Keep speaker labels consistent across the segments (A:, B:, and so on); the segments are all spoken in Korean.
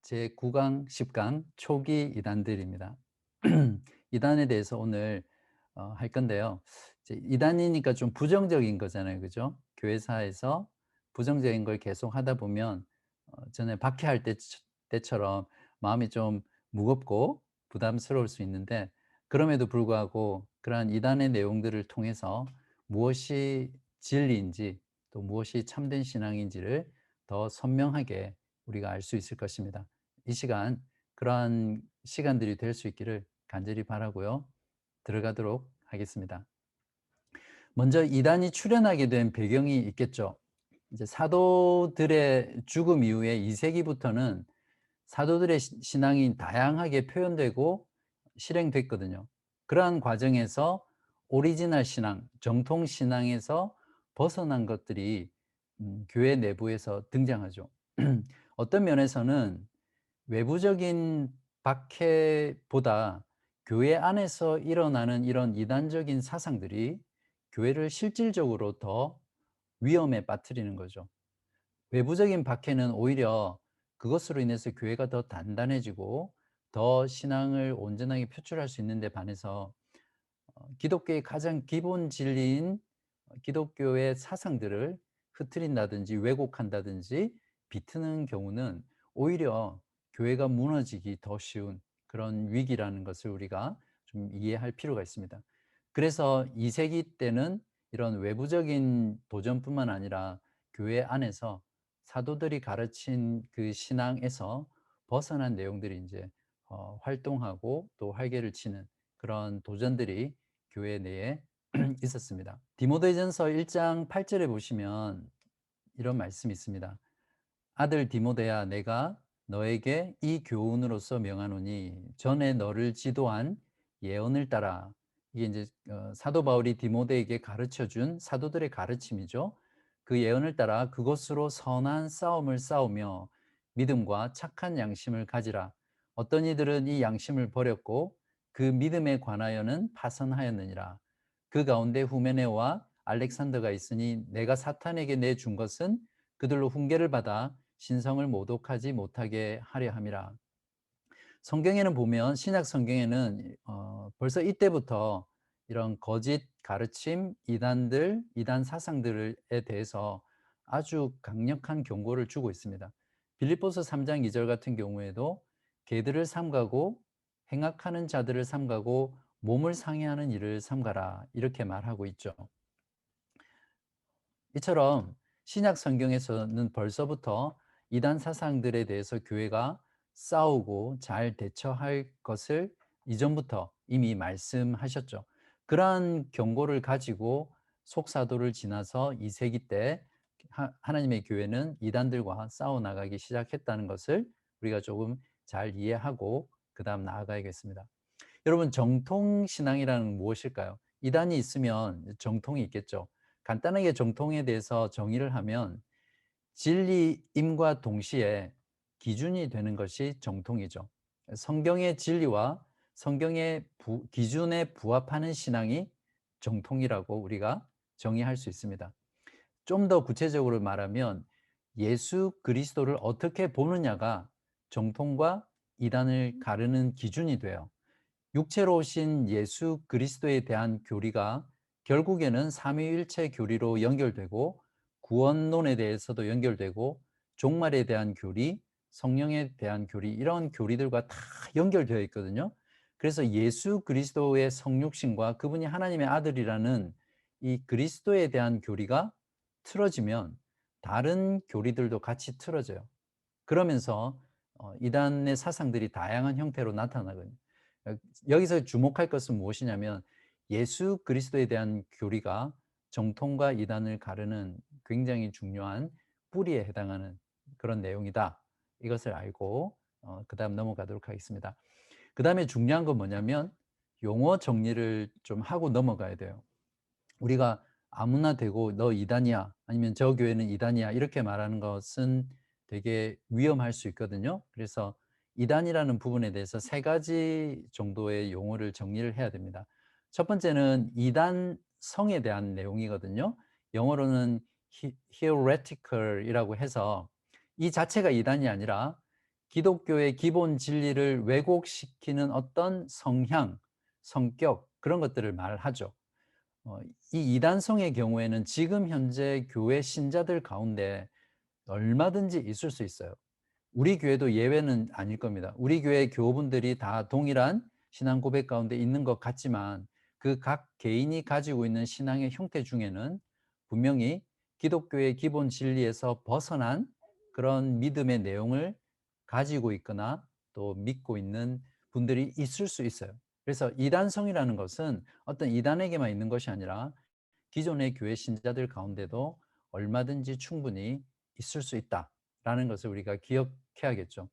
A: 제9강 10강 초기 이단들입니다. 이단에 대해서 오늘 할 건데요. 이제 이단이니까 좀 부정적인 거잖아요. 그죠? 교회사에서 부정적인 걸 계속 하다 보면 전에 박해할 때처럼 마음이 좀 무겁고 부담스러울 수 있는데, 그럼에도 불구하고 그러한 이단의 내용들을 통해서 무엇이 진리인지 또 무엇이 참된 신앙인지를 더 선명하게 우리가 알 수 있을 것입니다. 이 시간, 그러한 시간들이 될 수 있기를 간절히 바라고요. 들어가도록 하겠습니다. 먼저 이단이 출현하게 된 배경이 있겠죠. 이제 사도들의 죽음 이후에 2세기부터는 사도들의 신앙이 다양하게 표현되고 실행됐거든요. 그러한 과정에서 오리지널 신앙, 정통 신앙에서 벗어난 것들이 교회 내부에서 등장하죠. 어떤 면에서는 외부적인 박해보다 교회 안에서 일어나는 이런 이단적인 사상들이 교회를 실질적으로 더 위험에 빠뜨리는 거죠. 외부적인 박해는 오히려 그것으로 인해서 교회가 더 단단해지고 더 신앙을 온전하게 표출할 수 있는 데 반해서 기독교의 가장 기본 진리인 기독교의 사상들을 흐트린다든지 왜곡한다든지 비트는 경우는 오히려 교회가 무너지기 더 쉬운 그런 위기라는 것을 우리가 좀 이해할 필요가 있습니다. 그래서 2세기 때는 이런 외부적인 도전뿐만 아니라 교회 안에서 사도들이 가르친 그 신앙에서 벗어난 내용들이 이제 활동하고 또 활개를 치는 그런 도전들이 교회 내에 있었습니다. 디모데전서 1장 8절에 보시면 이런 말씀이 있습니다. 아들 디모데야, 내가 너에게 이 교훈으로서 명하노니 전에 너를 지도한 예언을 따라. 이게 이제 사도 바울이 디모데에게 가르쳐 준 사도들의 가르침이죠. 그 예언을 따라 그것으로 선한 싸움을 싸우며 믿음과 착한 양심을 가지라. 어떤 이들은 이 양심을 버렸고 그 믿음에 관하여는 파선하였느니라. 그 가운데 후메네와 알렉산더가 있으니 내가 사탄에게 내준 것은 그들로 훈계를 받아 신성을 모독하지 못하게 하려 함이라. 성경에는 보면, 신약 성경에는 벌써 이때부터 이런 거짓 가르침, 이단들, 이단 사상들에 대해서 아주 강력한 경고를 주고 있습니다. 빌립보서 3장 2절 같은 경우에도 개들을 삼가고 행악하는 자들을 삼가고 몸을 상해하는 일을 삼가라, 이렇게 말하고 있죠. 이처럼 신약 성경에서는 벌써부터 이단 사상들에 대해서 교회가 싸우고 잘 대처할 것을 이전부터 이미 말씀하셨죠. 그러한 경고를 가지고 속사도를 지나서 2세기 때 하나님의 교회는 이단들과 싸워 나가기 시작했다는 것을 우리가 조금 잘 이해하고 그 다음 나아가야겠습니다. 여러분, 정통신앙이라는 무엇일까요? 이단이 있으면 정통이 있겠죠. 간단하게 정통에 대해서 정의를 하면 진리임과 동시에 기준이 되는 것이 정통이죠. 성경의 진리와 성경의 기준에 부합하는 신앙이 정통이라고 우리가 정의할 수 있습니다. 좀 더 구체적으로 말하면 예수 그리스도를 어떻게 보느냐가 정통과 이단을 가르는 기준이 돼요. 육체로 오신 예수 그리스도에 대한 교리가 결국에는 삼위일체 교리로 연결되고, 구원론에 대해서도 연결되고, 종말에 대한 교리, 성령에 대한 교리, 이런 교리들과 다 연결되어 있거든요. 그래서 예수 그리스도의 성육신과 그분이 하나님의 아들이라는 이 그리스도에 대한 교리가 틀어지면 다른 교리들도 같이 틀어져요. 그러면서 이단의 사상들이 다양한 형태로 나타나거든요. 여기서 주목할 것은 무엇이냐면 예수 그리스도에 대한 교리가 정통과 이단을 가르는 굉장히 중요한 뿌리에 해당하는 그런 내용이다. 이것을 알고 그 다음 넘어가도록 하겠습니다. 그 다음에 중요한 건 뭐냐면 용어 정리를 좀 하고 넘어가야 돼요. 우리가 아무나 되고 너 이단이야, 아니면 저 교회는 이단이야, 이렇게 말하는 것은 되게 위험할 수 있거든요. 그래서 이단이라는 부분에 대해서 세 가지 정도의 용어를 정리를 해야 됩니다. 첫 번째는 이단 성에 대한 내용이거든요. 영어로는 heretical이라고 해서 이 자체가 이단이 아니라 기독교의 기본 진리를 왜곡시키는 어떤 성향, 성격 그런 것들을 말하죠. 어 이 이단성의 경우에는 지금 현재 교회 신자들 가운데 얼마든지 있을 수 있어요. 우리 교회도 예외는 아닐 겁니다. 우리 교회 교우분들이 다 동일한 신앙 고백 가운데 있는 것 같지만 그 각 개인이 가지고 있는 신앙의 형태 중에는 분명히 기독교의 기본 진리에서 벗어난 그런 믿음의 내용을 가지고 있거나 또 믿고 있는 분들이 있을 수 있어요. 그래서 이단성이라는 것은 어떤 이단에게만 있는 것이 아니라 기존의 교회 신자들 가운데도 얼마든지 충분히 있을 수 있다라는 것을 우리가 기억해야겠죠.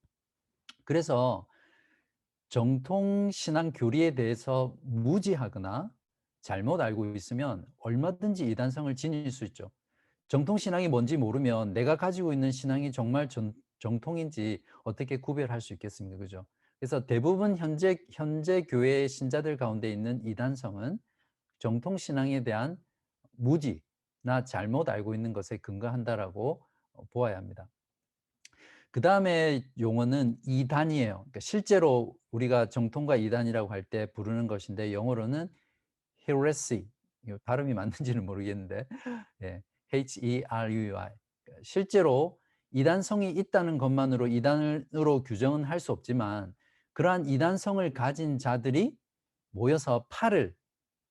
A: 그래서 정통 신앙 교리에 대해서 무지하거나 잘못 알고 있으면 얼마든지 이단성을 지닐 수 있죠. 정통 신앙이 뭔지 모르면 내가 가지고 있는 신앙이 정말 정통인지 어떻게 구별할 수 있겠습니까? 그죠? 그래서 대부분 현재 교회 신자들 가운데 있는 이단성은 정통 신앙에 대한 무지나 잘못 알고 있는 것에 근거한다라고 보아야 합니다. 그다음에 용어는 이단이에요. 그러니까 실제로 우리가 정통과 이단이라고 할 때 부르는 것인데 영어로는 heresy. 이거 발음이 맞는지는 모르겠는데 예. Herui. 실제로 이단성이 있다는 것만으로 이단으로 규정은 할 수 없지만 그러한 이단성을 가진 자들이 모여서 팔을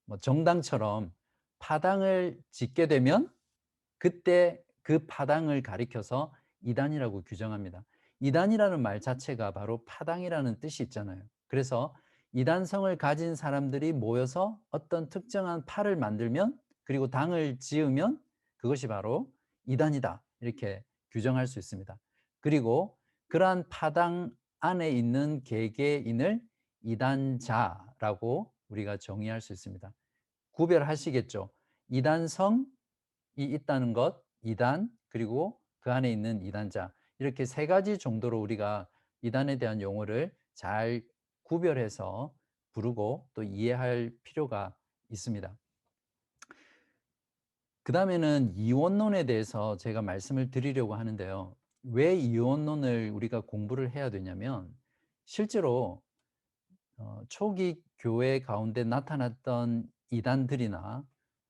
A: 뭐 정당처럼 파당을 짓게 되면 그때 그 파당을 가리켜서 이단이라고 규정합니다. 이단이라는 말 자체가 바로 파당이라는 뜻이 있잖아요. 그래서 이단성을 가진 사람들이 모여서 어떤 특정한 팔을 만들면 그리고 당을 지으면 그것이 바로 이단이다. 이렇게 규정할 수 있습니다. 그리고 그러한 파당 안에 있는 개개인을 이단자라고 우리가 정의할 수 있습니다. 구별하시겠죠? 이단성이 있다는 것, 이단, 그리고 그 안에 있는 이단자. 이렇게 세 가지 정도로 우리가 이단에 대한 용어를 잘 구별해서 부르고 또 이해할 필요가 있습니다. 그다음에는 이원론에 대해서 제가 말씀을 드리려고 하는데요. 왜 이원론을 우리가 공부를 해야 되냐면 실제로 초기 교회 가운데 나타났던 이단들이나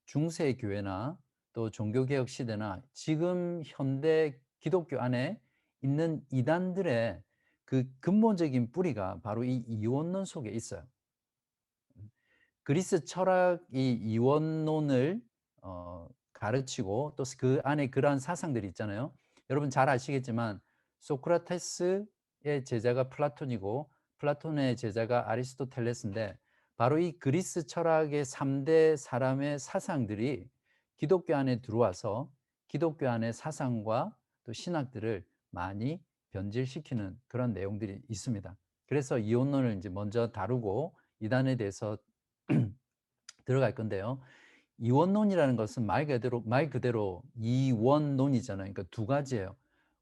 A: 중세 교회나 또 종교개혁 시대나 지금 현대 기독교 안에 있는 이단들의 그 근본적인 뿌리가 바로 이 이원론 속에 있어요. 그리스 철학이 이원론을 가르치고 또 그 안에 그러한 사상들이 있잖아요. 여러분 잘 아시겠지만 소크라테스의 제자가 플라톤이고 플라톤의 제자가 아리스토텔레스인데 바로 이 그리스 철학의 3대 사람의 사상들이 기독교 안에 들어와서 기독교 안의 사상과 또 신학들을 많이 변질시키는 그런 내용들이 있습니다. 그래서 이원론을 이제 먼저 다루고 이단에 대해서 들어갈 건데요. 이원론이라는 것은 말 그대로 이원론이잖아요. 그러니까 두 가지예요.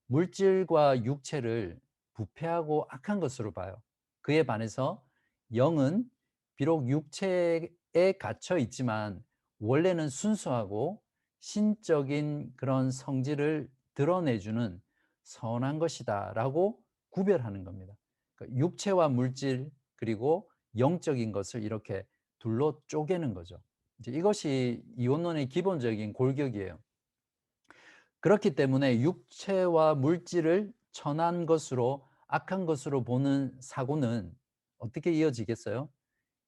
A: 물질과 육체를 부패하고 악한 것으로 봐요. 그에 반해서 영은 비록 육체에 갇혀 있지만 원래는 순수하고 신적인 그런 성질을 드러내주는 선한 것이다라고 구별하는 겁니다. 그러니까 육체와 물질 그리고 영적인 것을 이렇게 둘로 쪼개는 거죠. 이제 이것이 이원론의 기본적인 골격이에요. 그렇기 때문에 육체와 물질을 천한 것으로 악한 것으로 보는 사고는 어떻게 이어지겠어요?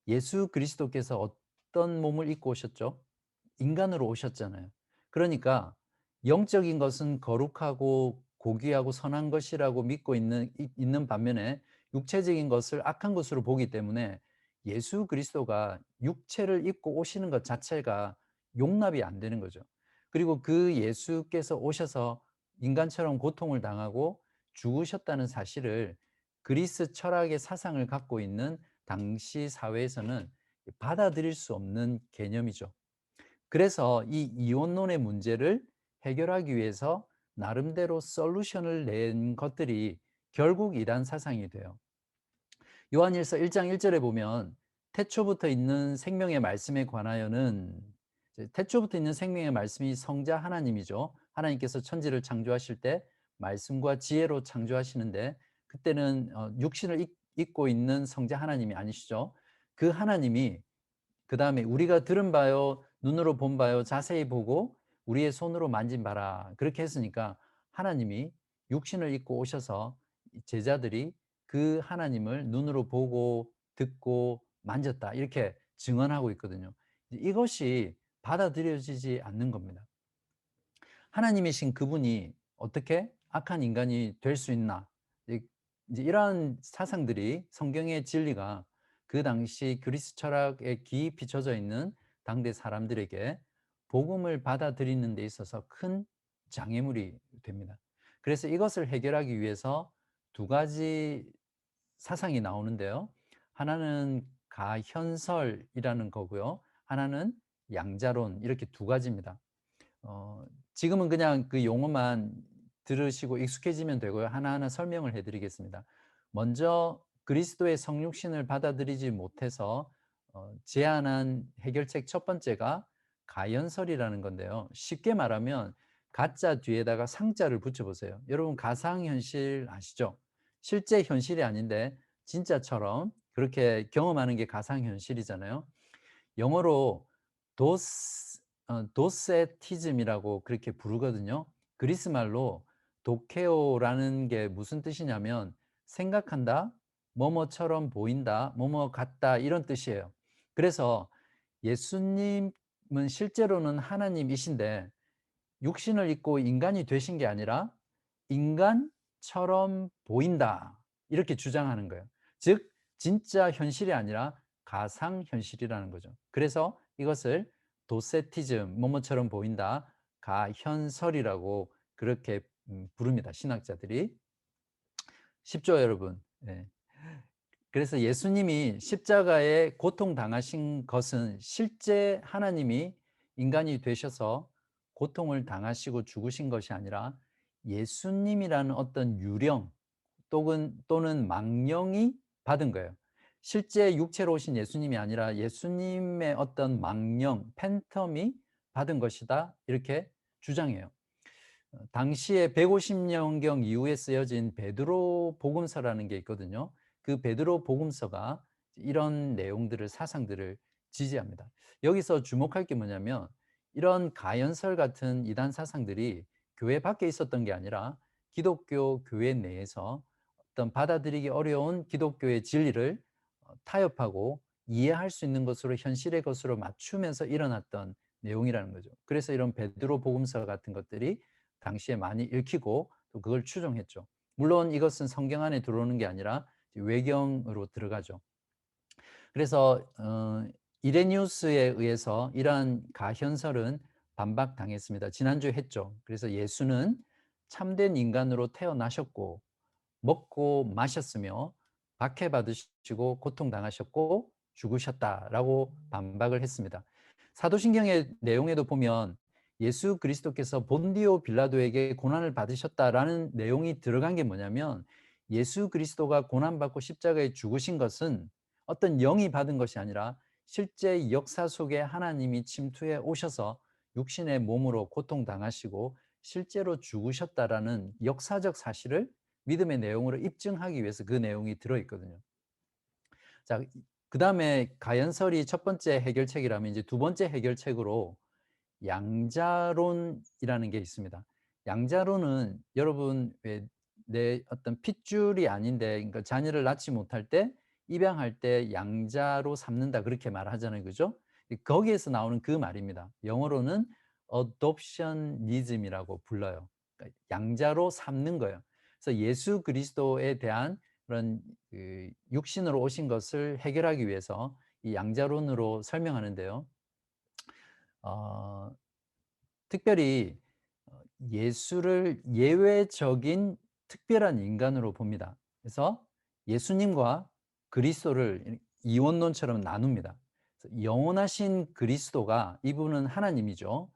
A: 예수 그리스도께서 어떤 몸을 입고 오셨죠? 인간으로 오셨잖아요. 그러니까 영적인 것은 거룩하고 고귀하고 선한 것이라고 믿고 있는 반면에 육체적인 것을 악한 것으로 보기 때문에 예수 그리스도가 육체를 입고 오시는 것 자체가 용납이 안 되는 거죠. 그리고 그 예수께서 오셔서 인간처럼 고통을 당하고 죽으셨다는 사실을 그리스 철학의 사상을 갖고 있는 당시 사회에서는 받아들일 수 없는 개념이죠. 그래서 이 이원론의 문제를 해결하기 위해서 나름대로 솔루션을 낸 것들이 결국 이단 사상이 돼요. 요한일서 1장 1절에 보면 태초부터 있는 생명의 말씀에 관하여는 태초부터 있는 생명의 말씀이 성자 하나님이죠. 하나님께서 천지를 창조하실 때 말씀과 지혜로 창조하시는데 그때는 육신을 입고 있는 성자 하나님이 아니시죠. 그 하나님이 그다음에 우리가 들은 바요 눈으로 본 바요 자세히 보고 우리의 손으로 만진 바라 그렇게 했으니까 하나님이 육신을 입고 오셔서 제자들이 그 하나님을 눈으로 보고 듣고 만졌다 이렇게 증언하고 있거든요. 이것이 받아들여지지 않는 겁니다. 하나님이신 그분이 어떻게 악한 인간이 될 수 있나? 이제 이러한 사상들이 성경의 진리가 그 당시 그리스 철학에 깊이 젖어 있는 당대 사람들에게 복음을 받아들이는 데 있어서 큰 장애물이 됩니다. 그래서 이것을 해결하기 위해서 두 가지 사상이 나오는데요. 하나는 가현설이라는 거고요. 하나는 양자론 이렇게 두 가지입니다. 지금은 그냥 그 용어만 들으시고 익숙해지면 되고요. 하나하나 설명을 해 드리겠습니다. 먼저 그리스도의 성육신을 받아들이지 못해서 제안한 해결책 첫 번째가 가연설이라는 건데요. 쉽게 말하면 가짜 뒤에다가 상자를 붙여 보세요. 여러분 가상현실 아시죠? 실제 현실이 아닌데 진짜처럼 그렇게 경험하는 게 가상현실이잖아요. 영어로 도세티즘이라고 그렇게 부르거든요. 그리스 말로 도케오라는 게 무슨 뜻이냐면 생각한다, 뭐뭐처럼 보인다, 뭐뭐 같다 이런 뜻이에요. 그래서 예수님은 실제로는 하나님이신데 육신을 입고 인간이 되신 게 아니라 인간처럼 보인다 이렇게 주장하는 거예요. 즉 진짜 현실이 아니라 가상 현실이라는 거죠. 그래서 이것을 도세티즘 뭐뭐처럼 보인다 가현설이라고 그렇게 부릅니다. 신학자들이. 쉽죠, 여러분? 네. 그래서 예수님이 십자가에 고통당하신 것은 실제 하나님이 인간이 되셔서 고통을 당하시고 죽으신 것이 아니라 예수님이라는 어떤 유령 또는 망령이 받은 거예요. 실제 육체로 오신 예수님이 아니라 예수님의 어떤 망령, 팬텀이 받은 것이다 이렇게 주장해요. 당시에 150년경 이후에 쓰여진 베드로 복음서라는 게 있거든요. 그 베드로 복음서가 이런 내용들을 사상들을 지지합니다. 여기서 주목할 게 뭐냐면 이런 가연설 같은 이단 사상들이 교회 밖에 있었던 게 아니라 기독교 교회 내에서 어떤 받아들이기 어려운 기독교의 진리를 타협하고 이해할 수 있는 것으로 현실의 것으로 맞추면서 일어났던 내용이라는 거죠. 그래서 이런 베드로 복음서 같은 것들이 당시에 많이 읽히고 또 그걸 추종했죠. 물론 이것은 성경 안에 들어오는 게 아니라 외경으로 들어가죠. 그래서 이레니우스에 의해서 이러한 가현설은 반박당했습니다. 지난주에 했죠. 그래서 예수는 참된 인간으로 태어나셨고 먹고 마셨으며 박해받으시고 고통당하셨고 죽으셨다라고 반박을 했습니다. 사도신경의 내용에도 보면 예수 그리스도께서 본디오 빌라도에게 고난을 받으셨다라는 내용이 들어간 게 뭐냐면 예수 그리스도가 고난받고 십자가에 죽으신 것은 어떤 영이 받은 것이 아니라 실제 역사 속에 하나님이 침투해 오셔서 육신의 몸으로 고통당하시고 실제로 죽으셨다라는 역사적 사실을 믿음의 내용으로 입증하기 위해서 그 내용이 들어있거든요. 자, 그 다음에 가연설이 첫 번째 해결책이라면 이제 두 번째 해결책으로 양자론이라는 게 있습니다. 양자론은 여러분 왜 내 어떤 핏줄이 아닌데 그러니까 자녀를 낳지 못할 때 입양할 때 양자로 삼는다 그렇게 말하잖아요. 그죠? 거기에서 나오는 그 말입니다. 영어로는 adoptionism이라고 불러요. 그러니까 양자로 삼는 거예요. 그래서 예수 그리스도에 대한 그런 그 육신으로 오신 것을 해결하기 위해서 이 양자론으로 설명하는데요. 어, 특별히 예수를 예외적인 특별한 인간으로 봅니다. 그래서 예수님과 그리스도를 이원론처럼 나눕니다. 영원하신 그리스도가 이분은 하나님이죠.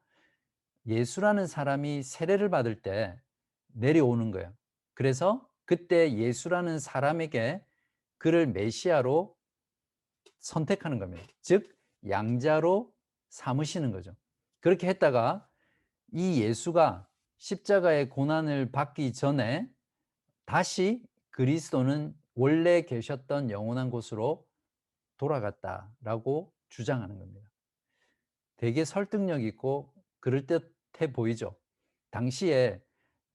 A: 예수라는 사람이 세례를 받을 때 내려오는 거예요. 그래서 그때 예수라는 사람에게 그를 메시아로 선택하는 겁니다. 즉 양자로 삼으시는 거죠. 그렇게 했다가 이 예수가 십자가의 고난을 받기 전에 다시 그리스도는 원래 계셨던 영원한 곳으로 돌아갔다라고 주장하는 겁니다. 되게 설득력 있고 그럴듯해 보이죠. 당시에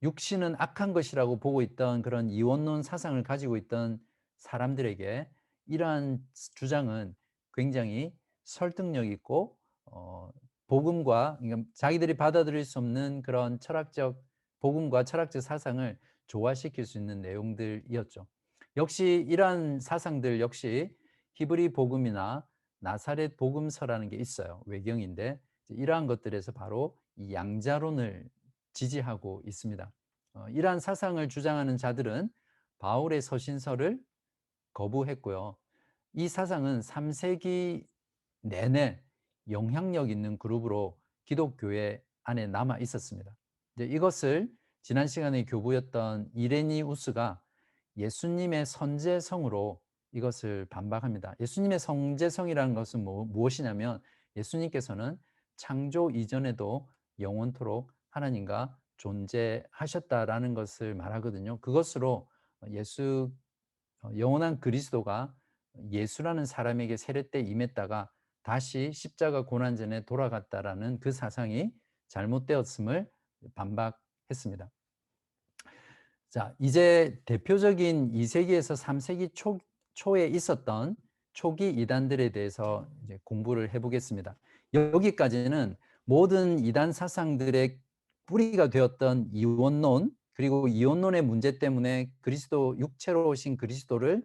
A: 육신은 악한 것이라고 보고 있던 그런 이원론 사상을 가지고 있던 사람들에게 이러한 주장은 굉장히 설득력 있고 복음과, 그러니까 자기들이 받아들일 수 없는 그런 철학적 복음과 철학적 사상을 조화시킬 수 있는 내용들이었죠. 역시 이러한 사상들 역시 히브리 복음이나 나사렛 복음서라는 게 있어요. 외경인데 이러한 것들에서 바로 이 양자론을 지지하고 있습니다. 이러한 사상을 주장하는 자들은 바울의 서신서를 거부했고요. 이 사상은 3세기 내내 영향력 있는 그룹으로 기독교회 안에 남아 있었습니다. 이제 이것을 지난 시간에 교부였던 이레니우스가 예수님의 선제성으로 이것을 반박합니다. 예수님의 선제성이라는 것은 무엇이냐면 예수님께서는 창조 이전에도 영원토록 하나님과 존재하셨다라는 것을 말하거든요. 그것으로 영원한 그리스도가 예수라는 사람에게 세례 때 임했다가 다시 십자가 고난전에 돌아갔다라는 그 사상이 잘못되었음을 반박했습니다. 자, 이제 대표적인 2세기에서 3세기 초에 있었던 초기 이단들에 대해서 이제 공부를 해보겠습니다. 여기까지는 모든 이단 사상들의 뿌리가 되었던 이원론, 그리고 이원론의 문제 때문에 그리스도, 육체로 오신 그리스도를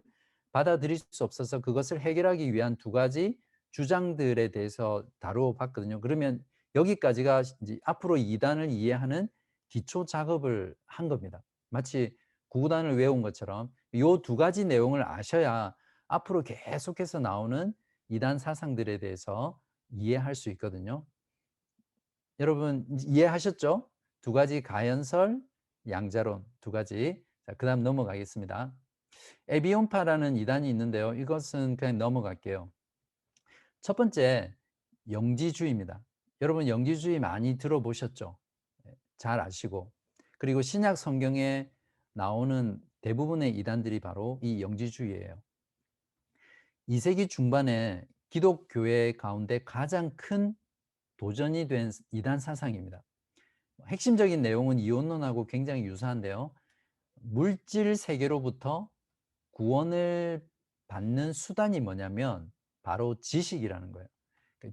A: 받아들일 수 없어서 그것을 해결하기 위한 두 가지 주장들에 대해서 다루어 봤거든요. 그러면 여기까지가 이제 앞으로 이단을 이해하는 기초 작업을 한 겁니다. 마치 구구단을 외운 것처럼 이 두 가지 내용을 아셔야 앞으로 계속해서 나오는 이단 사상들에 대해서 이해할 수 있거든요. 여러분 이해하셨죠? 두 가지 가연설, 양자론 두 가지. 자, 그다음 넘어가겠습니다. 에비온파라는 이단이 있는데요. 이것은 그냥 넘어갈게요. 첫 번째, 영지주의입니다. 여러분 영지주의 많이 들어보셨죠? 잘 아시고. 그리고 신약 성경에 나오는 대부분의 이단들이 바로 이 영지주의예요. 2세기 중반에 기독교회 가운데 가장 큰 도전이 된 이단 사상입니다. 핵심적인 내용은 이원론하고 굉장히 유사한데요. 물질 세계로부터 구원을 받는 수단이 뭐냐면 바로 지식이라는 거예요.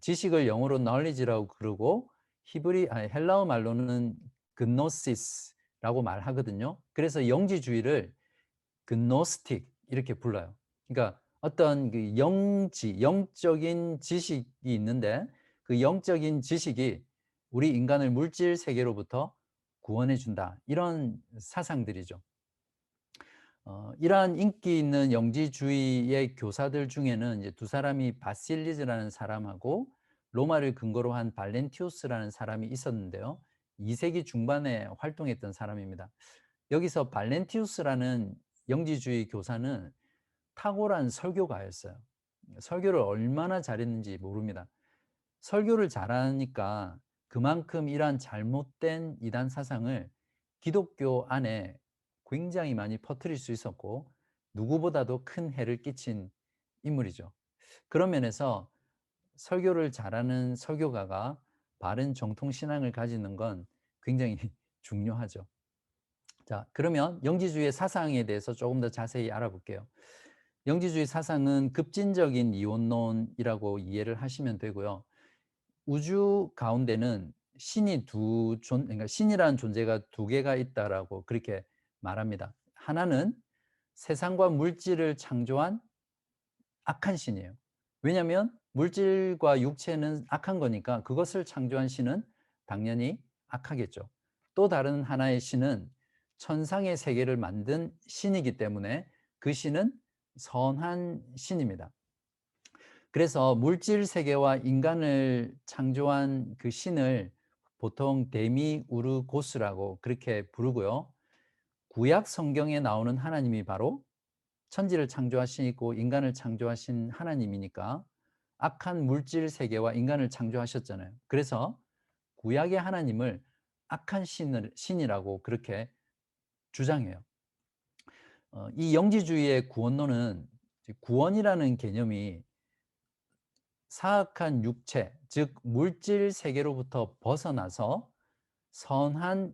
A: 지식을 영어로 knowledge라고 그러고 헬라어 말로는 gnosis라고 말하거든요. 그래서 영지주의를 gnostic 이렇게 불러요. 그러니까 어떤 그 영적인 지식이 있는데 그 영적인 지식이 우리 인간을 물질 세계로부터 구원해 준다. 이런 사상들이죠. 이러한 인기 있는 영지주의의 교사들 중에는 이제 두 사람이 바실리즈라는 사람하고 로마를 근거로 한 발렌티우스라는 사람이 있었는데요. 2세기 중반에 활동했던 사람입니다. 여기서 발렌티우스라는 영지주의 교사는 탁월한 설교가였어요. 설교를 얼마나 잘했는지 모릅니다. 설교를 잘하니까 그만큼 이러한 잘못된 이단 사상을 기독교 안에 굉장히 많이 퍼뜨릴 수 있었고 누구보다도 큰 해를 끼친 인물이죠. 그런 면에서 설교를 잘하는 설교가가 바른 정통 신앙을 가지는 건 굉장히 중요하죠. 자, 그러면 영지주의의 사상에 대해서 조금 더 자세히 알아볼게요. 영지주의 사상은 급진적인 이원론이라고 이해를 하시면 되고요. 우주 가운데는 그러니까 신이라는 존재가 두 개가 있다라고 그렇게 말합니다. 하나는 세상과 물질을 창조한 악한 신이에요. 왜냐하면 물질과 육체는 악한 거니까 그것을 창조한 신은 당연히 악하겠죠. 또 다른 하나의 신은 천상의 세계를 만든 신이기 때문에 그 신은 선한 신입니다. 그래서 물질 세계와 인간을 창조한 그 신을 보통 데미우르고스라고 그렇게 부르고요. 구약 성경에 나오는 하나님이 바로 천지를 창조하시고 인간을 창조하신 하나님이니까 악한 물질 세계와 인간을 창조하셨잖아요. 그래서 구약의 하나님을 악한 신이라고 그렇게 주장해요. 이 영지주의의 구원론은 구원이라는 개념이 사악한 육체, 즉 물질 세계로부터 벗어나서 선한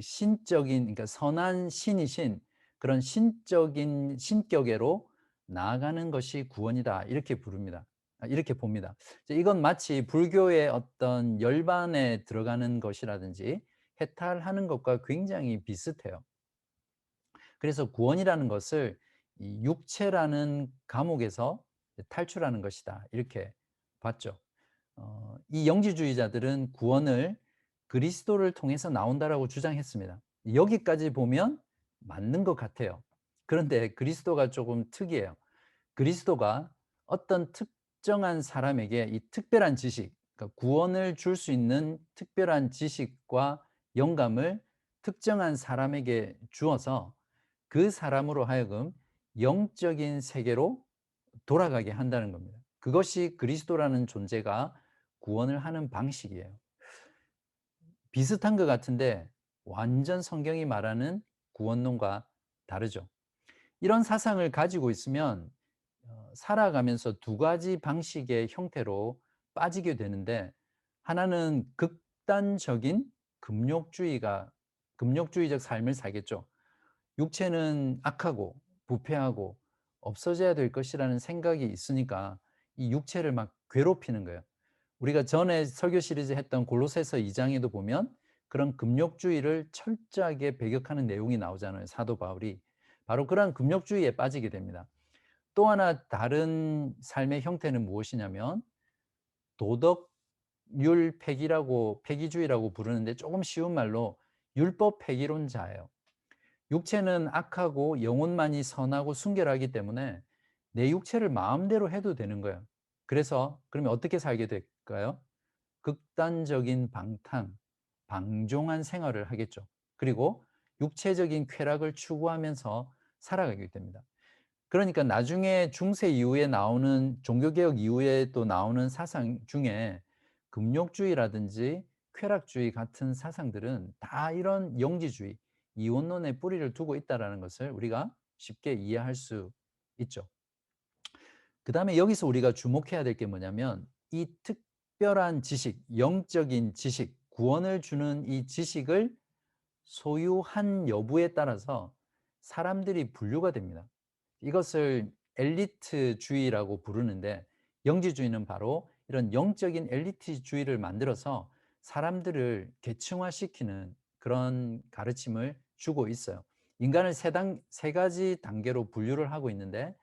A: 신적인, 그러니까 선한 신이신 그런 신적인 신격애로 나아가는 것이 구원이다, 이렇게 부릅니다. 이렇게 봅니다. 이건 마치 불교의 어떤 열반에 들어가는 것이라든지 해탈하는 것과 굉장히 비슷해요. 그래서 구원이라는 것을 이 육체라는 감옥에서 탈출하는 것이다, 이렇게 봤죠. 이 영지주의자들은 구원을 그리스도를 통해서 나온다라고 주장했습니다. 여기까지 보면 맞는 것 같아요. 그런데 그리스도가 조금 특이해요. 그리스도가 어떤 특정한 사람에게 이 특별한 지식, 그러니까 구원을 줄 수 있는 특별한 지식과 영감을 특정한 사람에게 주어서 그 사람으로 하여금 영적인 세계로 돌아가게 한다는 겁니다. 그것이 그리스도라는 존재가 구원을 하는 방식이에요. 비슷한 것 같은데 완전 성경이 말하는 구원론과 다르죠. 이런 사상을 가지고 있으면 살아가면서 두 가지 방식의 형태로 빠지게 되는데, 하나는 극단적인 금욕주의적 삶을 살겠죠. 육체는 악하고 부패하고 없어져야 될 것이라는 생각이 있으니까 이 육체를 막 괴롭히는 거예요. 우리가 전에 설교 시리즈 했던 골로새서 2장에도 보면 그런 금욕주의를 철저하게 배격하는 내용이 나오잖아요, 사도 바울이. 바로 그러한 금욕주의에 빠지게 됩니다. 또 하나 다른 삶의 형태는 무엇이냐면 도덕률 폐기라고, 폐기주의라고 부르는데 조금 쉬운 말로 율법 폐기론자예요. 육체는 악하고 영혼만이 선하고 순결하기 때문에 내 육체를 마음대로 해도 되는 거예요. 그래서 그러면 어떻게 살게 될까요? 극단적인 방종한 생활을 하겠죠. 그리고 육체적인 쾌락을 추구하면서 살아가게 됩니다. 그러니까 나중에 중세 이후에 나오는, 종교개혁 이후에 또 나오는 사상 중에 금욕주의라든지 쾌락주의 같은 사상들은 다 이런 영지주의, 이원론의 뿌리를 두고 있다는 것을 우리가 쉽게 이해할 수 있죠. 그 다음에 여기서 우리가 주목해야 될 게 뭐냐면 이 특별한 지식, 영적인 지식, 구원을 주는 이 지식을 소유한 여부에 따라서 사람들이 분류가 됩니다. 이것을 엘리트주의라고 부르는데, 영지주의는 바로 이런 영적인 엘리트주의를 만들어서 사람들을 계층화시키는 그런 가르침을 주고 있어요. 인간을 세 가지 단계로 분류를 하고 있는데,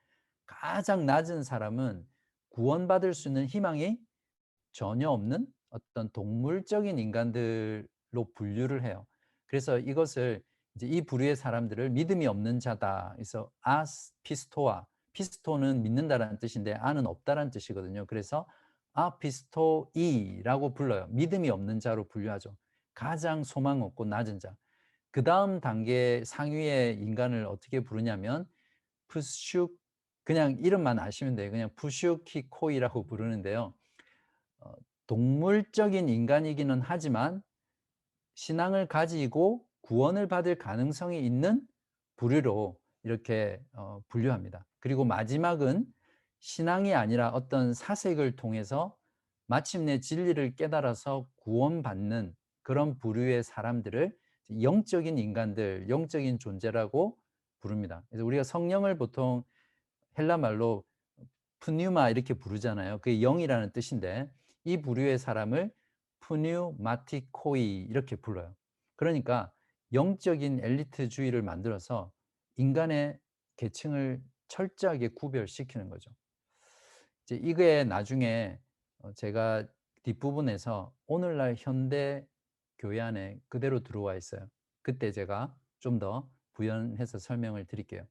A: 가장 낮은 사람은 구원받을 수 있는 희망이 전혀 없는 어떤 동물적인 인간들로 분류를 해요. 그래서 이것을 이제 이 부류의 사람들을 믿음이 없는 자다. 그래서 아피스토아, 피스토는 믿는다라는 뜻인데 아는 없다라는 뜻이거든요. 그래서 아피스토이라고 불러요. 믿음이 없는 자로 분류하죠. 가장 소망 없고 낮은 자. 그 다음 단계 상위의 인간을 어떻게 부르냐면 푸슈, 그냥 이름만 아시면 돼요. 그냥 푸슈키코이라고 부르는데요. 어, 동물적인 인간이기는 하지만 신앙을 가지고 구원을 받을 가능성이 있는 부류로 이렇게 분류합니다. 그리고 마지막은 신앙이 아니라 어떤 사색을 통해서 마침내 진리를 깨달아서 구원받는 그런 부류의 사람들을 영적인 인간들, 영적인 존재라고 부릅니다. 그래서 우리가 성령을 보통 헬라 말로 푸뉴마 이렇게 부르잖아요. 그게 영이라는 뜻인데 이 부류의 사람을 푸뉴마티코이 이렇게 불러요. 그러니까 영적인 엘리트주의를 만들어서 인간의 계층을 철저하게 구별시키는 거죠. 이제 이게 나중에 제가 뒷부분에서 오늘날 현대 교회 안에 그대로 들어와 있어요. 그때 제가 좀 더 부연해서 설명을 드릴게요.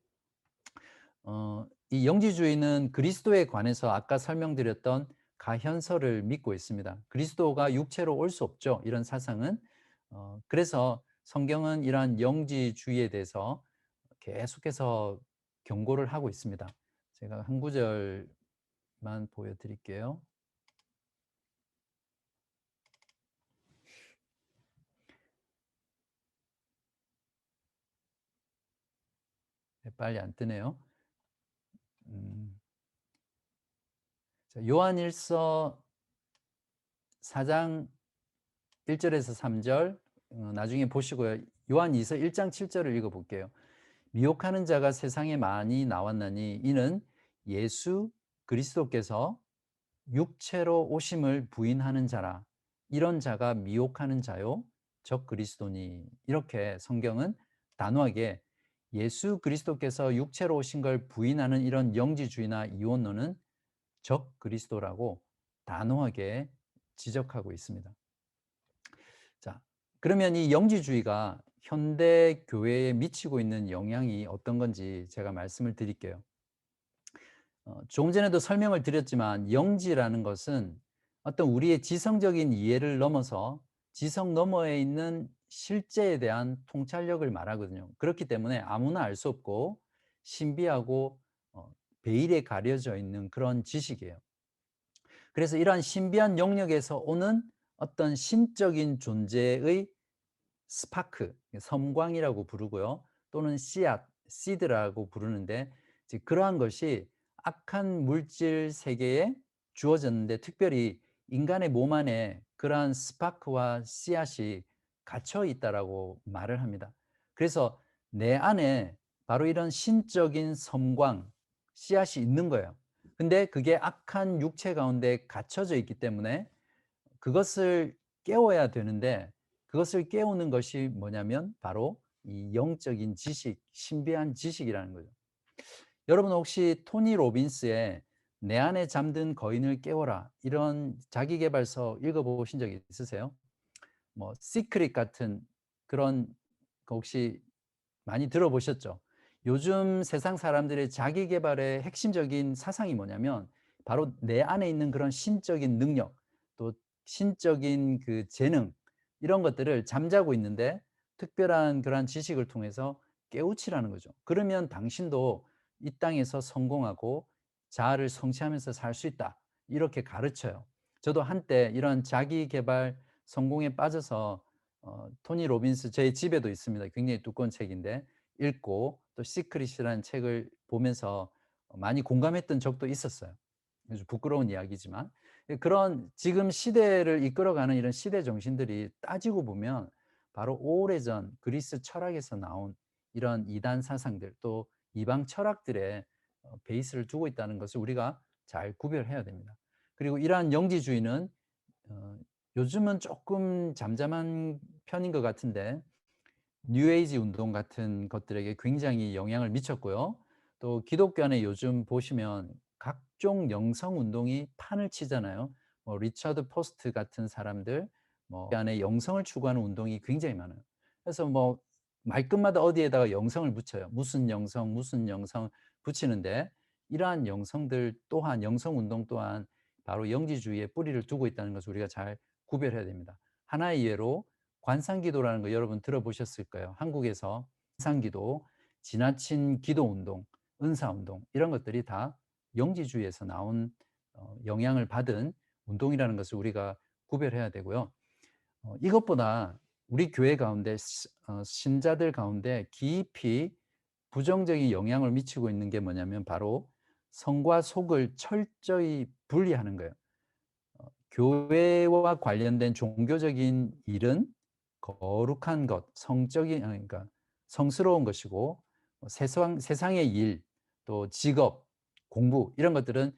A: 이 영지주의는 그리스도에 관해서 아까 설명드렸던 가현설을 믿고 있습니다. 그리스도가 육체로 올 수 없죠, 이런 사상은. 그래서 성경은 이러한 영지주의에 대해서 계속해서 경고를 하고 있습니다. 제가 한 구절만 보여드릴게요. 빨리 안 뜨네요. 음. 자, 요한일서 4장 1 절에서 3절 나중에 보시고요. 요한2서 1장 7 절을 읽어 볼게요. 미혹하는 자가 세상에 많이 나왔나니 이는 예수 그리스도께서 육체로 오심을 부인하는 자라. 이런 자가 미혹하는 자요 적 그리스도니. 이렇게 성경은 단호하게 예수 그리스도께서 육체로 오신 걸 부인하는 이런 영지주의나 이원론은 적 그리스도라고 단호하게 지적하고 있습니다. 자, 그러면 이 영지주의가 현대 교회에 미치고 있는 영향이 어떤 건지 제가 말씀을 드릴게요. 조금 전에도 설명을 드렸지만 영지라는 것은 어떤 우리의 지성적인 이해를 넘어서 지성 너머에 있는 실제에 대한 통찰력을 말하거든요. 그렇기 때문에 아무나 알 수 없고 신비하고 베일에 가려져 있는 그런 지식이에요. 그래서 이러한 신비한 영역에서 오는 어떤 신적인 존재의 스파크, 섬광이라고 부르고요. 또는 씨앗, 시드라고 부르는데 그러한 것이 악한 물질 세계에 주어졌는데 특별히 인간의 몸 안에 그러한 스파크와 씨앗이 갇혀 있다라고 말을 합니다. 그래서 내 안에 바로 이런 신적인 섬광, 씨앗이 있는 거예요. 근데 그게 악한 육체 가운데 갇혀져 있기 때문에 그것을 깨워야 되는데 그것을 깨우는 것이 뭐냐면 바로 이 영적인 지식, 신비한 지식이라는 거죠. 여러분 혹시 토니 로빈스의 내 안에 잠든 거인을 깨워라 이런 자기계발서 읽어보신 적 있으세요? 뭐 시크릿 같은 그런 거 혹시 많이 들어보셨죠? 요즘 세상 사람들의 자기 계발의 핵심적인 사상이 뭐냐면 바로 내 안에 있는 그런 신적인 능력, 또 신적인 그 재능 이런 것들을 잠자고 있는데 특별한 그러한 지식을 통해서 깨우치라는 거죠. 그러면 당신도 이 땅에서 성공하고 자아를 성취하면서 살 수 있다. 이렇게 가르쳐요. 저도 한때 이런 자기 계발 성공에 빠져서 토니 로빈스 제 집에도 있습니다. 굉장히 두꺼운 책인데 읽고 또 시크릿이라는 책을 보면서 많이 공감했던 적도 있었어요. 아주 부끄러운 이야기지만 그런 지금 시대를 이끌어가는 이런 시대 정신들이 따지고 보면 바로 오래전 그리스 철학에서 나온 이런 이단 사상들 또 이방 철학들의 베이스를 두고 있다는 것을 우리가 잘 구별해야 됩니다. 그리고 이러한 영지주의는 어 요즘은 조금 잠잠한 편인 것 같은데 뉴에이지 운동 같은 것들에게 굉장히 영향을 미쳤고요. 또 기독교 안에 요즘 보시면 각종 영성 운동이 판을 치잖아요. 뭐 리처드 포스트 같은 사람들 뭐 안에 영성을 추구하는 운동이 굉장히 많아요. 그래서 뭐 말끝마다 어디에다가 영성을 붙여요. 무슨 영성 붙이는데 이러한 영성들 또한 영성 운동 또한 바로 영지주의에 뿌리를 두고 있다는 것을 우리가 잘 구별해야 됩니다. 하나의 예로 관상기도라는 거 여러분 들어보셨을 거예요. 한국에서 관상기도, 지나친 기도운동, 은사운동 이런 것들이 다 영지주의에서 나온 영향을 받은 운동이라는 것을 우리가 구별해야 되고요. 이것보다 우리 교회 가운데 신자들 가운데 깊이 부정적인 영향을 미치고 있는 게 뭐냐면 바로 성과 속을 철저히 분리하는 거예요. 교회와 관련된 종교적인 일은 거룩한 것, 성적인 그러니까 성스러운 것이고 세상의 일, 또 직업, 공부 이런 것들은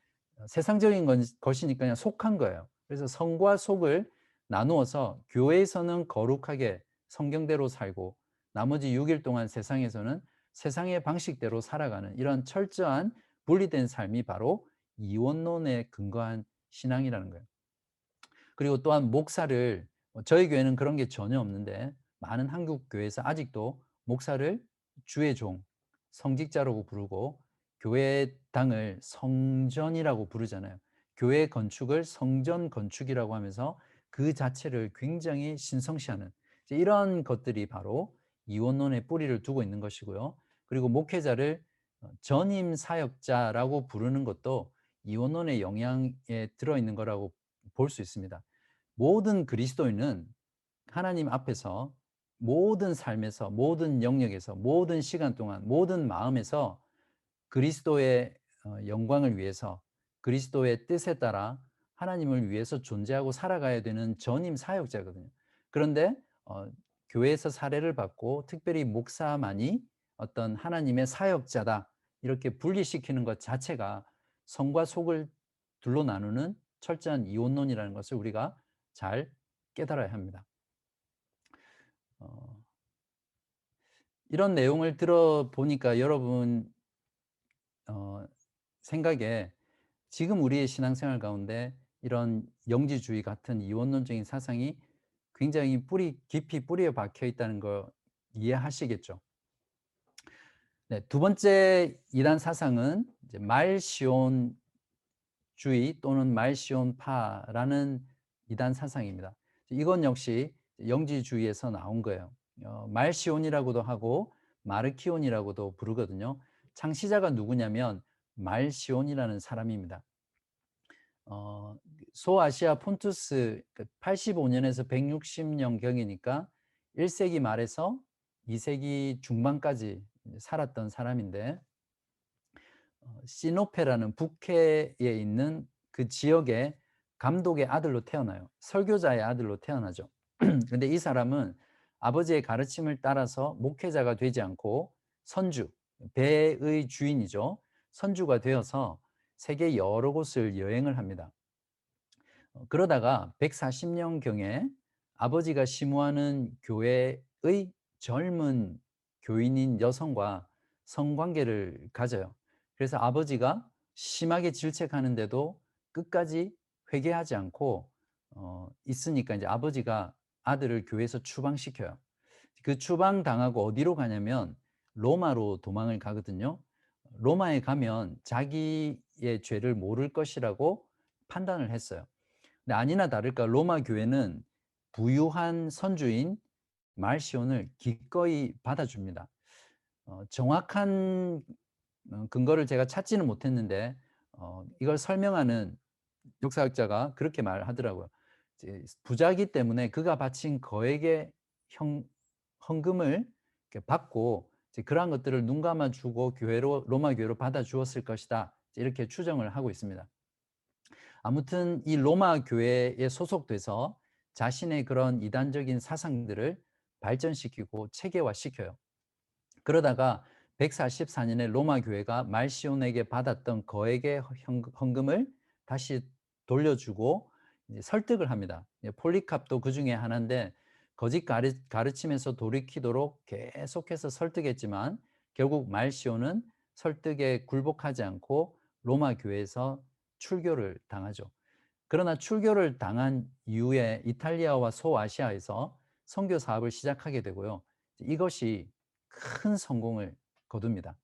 A: 세상적인 것이니까 그냥 속한 거예요. 그래서 성과 속을 나누어서 교회에서는 거룩하게 성경대로 살고 나머지 6일 동안 세상에서는 세상의 방식대로 살아가는 이런 철저한 분리된 삶이 바로 이원론에 근거한 신앙이라는 거예요. 그리고 또한 목사를 저희 교회는 그런 게 전혀 없는데 많은 한국 교회에서 아직도 목사를 주의 종, 성직자라고 부르고 교회당을 성전이라고 부르잖아요. 교회 건축을 성전 건축이라고 하면서 그 자체를 굉장히 신성시하는 이런 것들이 바로 이원론의 뿌리를 두고 있는 것이고요. 그리고 목회자를 전임 사역자라고 부르는 것도 이원론의 영향에 들어있는 거라고 볼 수 있습니다. 모든 그리스도인은 하나님 앞에서 모든 삶에서, 모든 영역에서, 모든 시간 동안, 모든 마음에서 그리스도의 영광을 위해서, 그리스도의 뜻에 따라 하나님을 위해서 존재하고 살아가야 되는 전임 사역자거든요. 그런데 교회에서 사례를 받고 특별히 목사만이 어떤 하나님의 사역자다 이렇게 분리시키는 것 자체가 성과 속을 둘로 나누는 철저한 이혼론이라는 것을 우리가 잘 깨달아야 합니다. 어, 이런 내용을 들어보니까 여러분 생각에 지금 우리의 신앙생활 가운데 이런 영지주의 같은 이원론적인 사상이 굉장히 깊이 뿌리에 박혀 있다는 거 이해하시겠죠? 네, 두 번째 이단 사상은 이제 말시온주의 또는 말시온파라는 이단 사상입니다. 이건 역시 영지주의에서 나온 거예요. 말시온이라고도 하고 마르키온이라고도 부르거든요. 창시자가 누구냐면 말시온이라는 사람입니다. 소아시아 폰투스 85년에서 160년 경이니까 1세기 말에서 2세기 중반까지 살았던 사람인데 시노페라는 북해에 있는 그 지역의 감독의 아들로 태어나요. 설교자의 아들로 태어나죠. 근데 이 사람은 아버지의 가르침을 따라서 목회자가 되지 않고 선주, 배의 주인이죠. 선주가 되어서 세계 여러 곳을 여행을 합니다. 그러다가 140년경에 아버지가 심우하는 교회의 젊은 교인인 여성과 성관계를 가져요. 그래서 아버지가 심하게 질책하는데도 끝까지 회개하지 않고 있으니까 이제 아버지가 아들을 교회에서 추방시켜요. 그 추방당하고 어디로 가냐면 로마로 도망을 가거든요. 로마에 가면 자기의 죄를 모를 것이라고 판단을 했어요. 근데 아니나 다를까 로마 교회는 부유한 선주인 말시온을 기꺼이 받아줍니다. 정확한 근거를 제가 찾지는 못했는데 이걸 설명하는 역사학자가 그렇게 말하더라고요. 이제 부자이기 때문에 그가 바친 거액의 헌금을 이렇게 받고 이제 그러한 것들을 눈 감아 주고 로마 교회로 받아 주었을 것이다. 이렇게 추정을 하고 있습니다. 아무튼 이 로마 교회에 소속돼서 자신의 그런 이단적인 사상들을 발전시키고 체계화시켜요. 그러다가 144년에 로마 교회가 말시온에게 받았던 거액의 헌금을 다시 돌려주고 이제 설득을 합니다. 폴리캅도 그 중에 하나인데 거짓 가르침에서 돌이키도록 계속해서 설득했지만 결국 말시온은 설득에 굴복하지 않고 로마 교회에서 출교를 당하죠. 그러나 출교를 당한 이후에 이탈리아와 소아시아에서 선교 사업을 시작하게 되고요. 이것이 큰 성공을 거둡니다.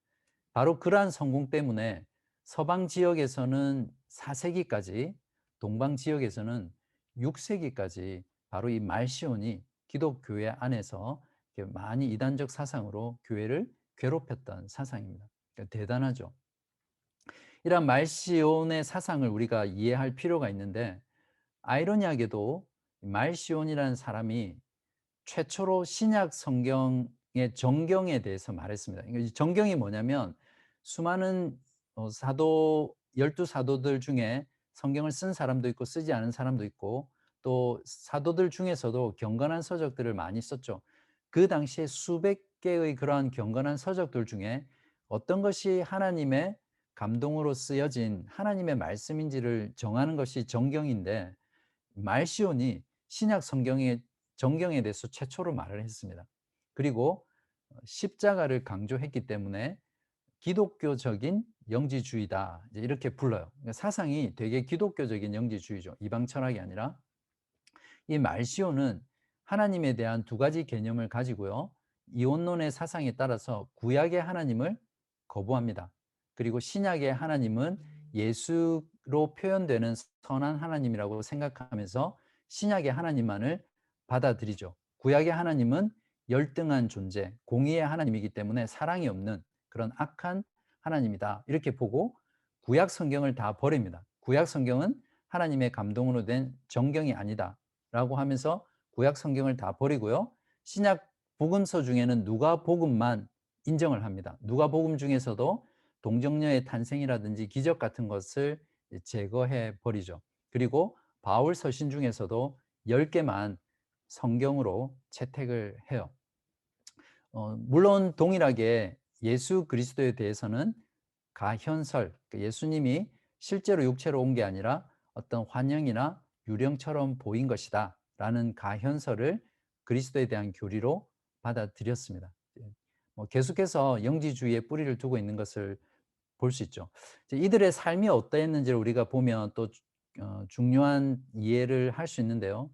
A: 바로 그러한 성공 때문에 서방 지역에서는 4세기까지, 동방 지역에서는 6세기까지 바로 이 말시온이 기독교회 안에서 많이 이단적 사상으로 교회를 괴롭혔던 사상입니다. 그러니까 대단하죠. 이런 말시온의 사상을 우리가 이해할 필요가 있는데 아이러니하게도 말시온이라는 사람이 최초로 신약 성경의 정경에 대해서 말했습니다. 이 정경이 뭐냐면 수많은 사도 12사도들 중에 성경을 쓴 사람도 있고 쓰지 않은 사람도 있고 또 사도들 중에서도 경건한 서적들을 많이 썼죠. 그 당시에 수백 개의 그러한 경건한 서적들 중에 어떤 것이 하나님의 감동으로 쓰여진 하나님의 말씀인지를 정하는 것이 정경인데 말시온이 신약 성경의 정경에 대해서 최초로 말을 했습니다. 그리고 십자가를 강조했기 때문에 기독교적인 영지주의다 이렇게 불러요. 그러니까 사상이 되게 기독교적인 영지주의죠. 이방 철학이 아니라. 이 말시온은 하나님에 대한 두 가지 개념을 가지고요. 이원론의 사상에 따라서 구약의 하나님을 거부합니다. 그리고 신약의 하나님은 예수로 표현되는 선한 하나님이라고 생각하면서 신약의 하나님만을 받아들이죠. 구약의 하나님은 열등한 존재, 공의의 하나님이기 때문에 사랑이 없는 그런 악한 하나님이다. 이렇게 보고 구약 성경을 다 버립니다. 구약 성경은 하나님의 감동으로 된 정경이 아니다. 라고 하면서 구약 성경을 다 버리고요. 신약 복음서 중에는 누가복음만 인정을 합니다. 누가복음 중에서도 동정녀의 탄생이라든지 기적 같은 것을 제거해 버리죠. 그리고 바울 서신 중에서도 10개만 성경으로 채택을 해요. 물론 동일하게 예수 그리스도에 대해서는 가현설, 예수님이 실제로 육체로 온 게 아니라 어떤 환영이나 유령처럼 보인 것이다 라는 가현설을 그리스도에 대한 교리로 받아들였습니다. 계속해서 영지주의에 뿌리를 두고 있는 것을 볼 수 있죠. 이들의 삶이 어떠했는지를 우리가 보면 또 중요한 이해를 할 수 있는데요.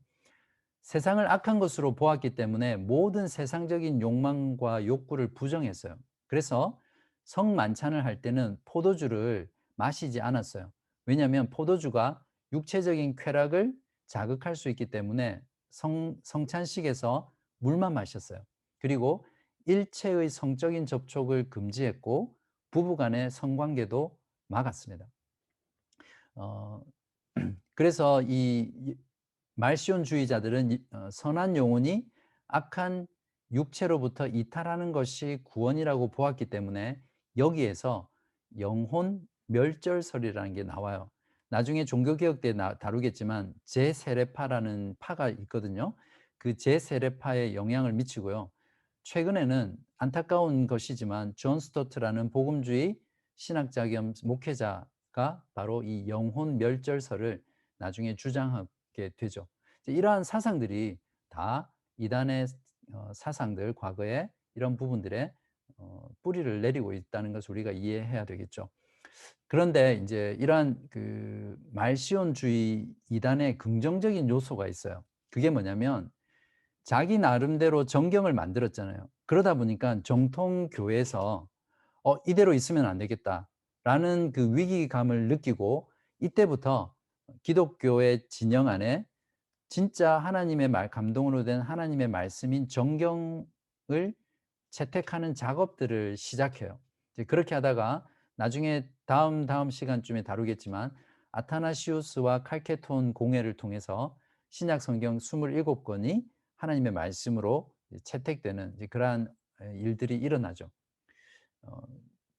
A: 세상을 악한 것으로 보았기 때문에 모든 세상적인 욕망과 욕구를 부정했어요. 그래서 성만찬을 할 때는 포도주를 마시지 않았어요. 왜냐하면 포도주가 육체적인 쾌락을 자극할 수 있기 때문에 성찬식에서 물만 마셨어요. 그리고 일체의 성적인 접촉을 금지했고 부부간의 성관계도 막았습니다. 어, 그래서 이 말시온주의자들은 선한 영혼이 악한 육체로부터 이탈하는 것이 구원이라고 보았기 때문에 여기에서 영혼 멸절설이라는 게 나와요. 나중에 종교개혁 때 다루겠지만 제세례파라는 파가 있거든요. 그 제세례파에 영향을 미치고요. 최근에는 안타까운 것이지만 존 스토트라는 복음주의 신학자 겸 목회자가 바로 이 영혼 멸절설을 나중에 주장하게 되죠. 이러한 사상들이 다 이단의 사상들, 과거에 이런 부분들에 뿌리를 내리고 있다는 것을 우리가 이해해야 되겠죠. 그런데 이제 이러한 그 말시온주의 이단의 긍정적인 요소가 있어요. 그게 뭐냐면 자기 나름대로 정경을 만들었잖아요. 그러다 보니까 정통 교회에서 이대로 있으면 안 되겠다라는 그 위기감을 느끼고 이때부터 기독교의 진영 안에 진짜 하나님의 감동으로 된 하나님의 말씀인 정경을 채택하는 작업들을 시작해요. 이제 그렇게 하다가 나중에 다음 시간쯤에 다루겠지만 아타나시우스와 칼케톤 공회를 통해서 신약 성경 27권이 하나님의 말씀으로 채택되는 그러한 일들이 일어나죠.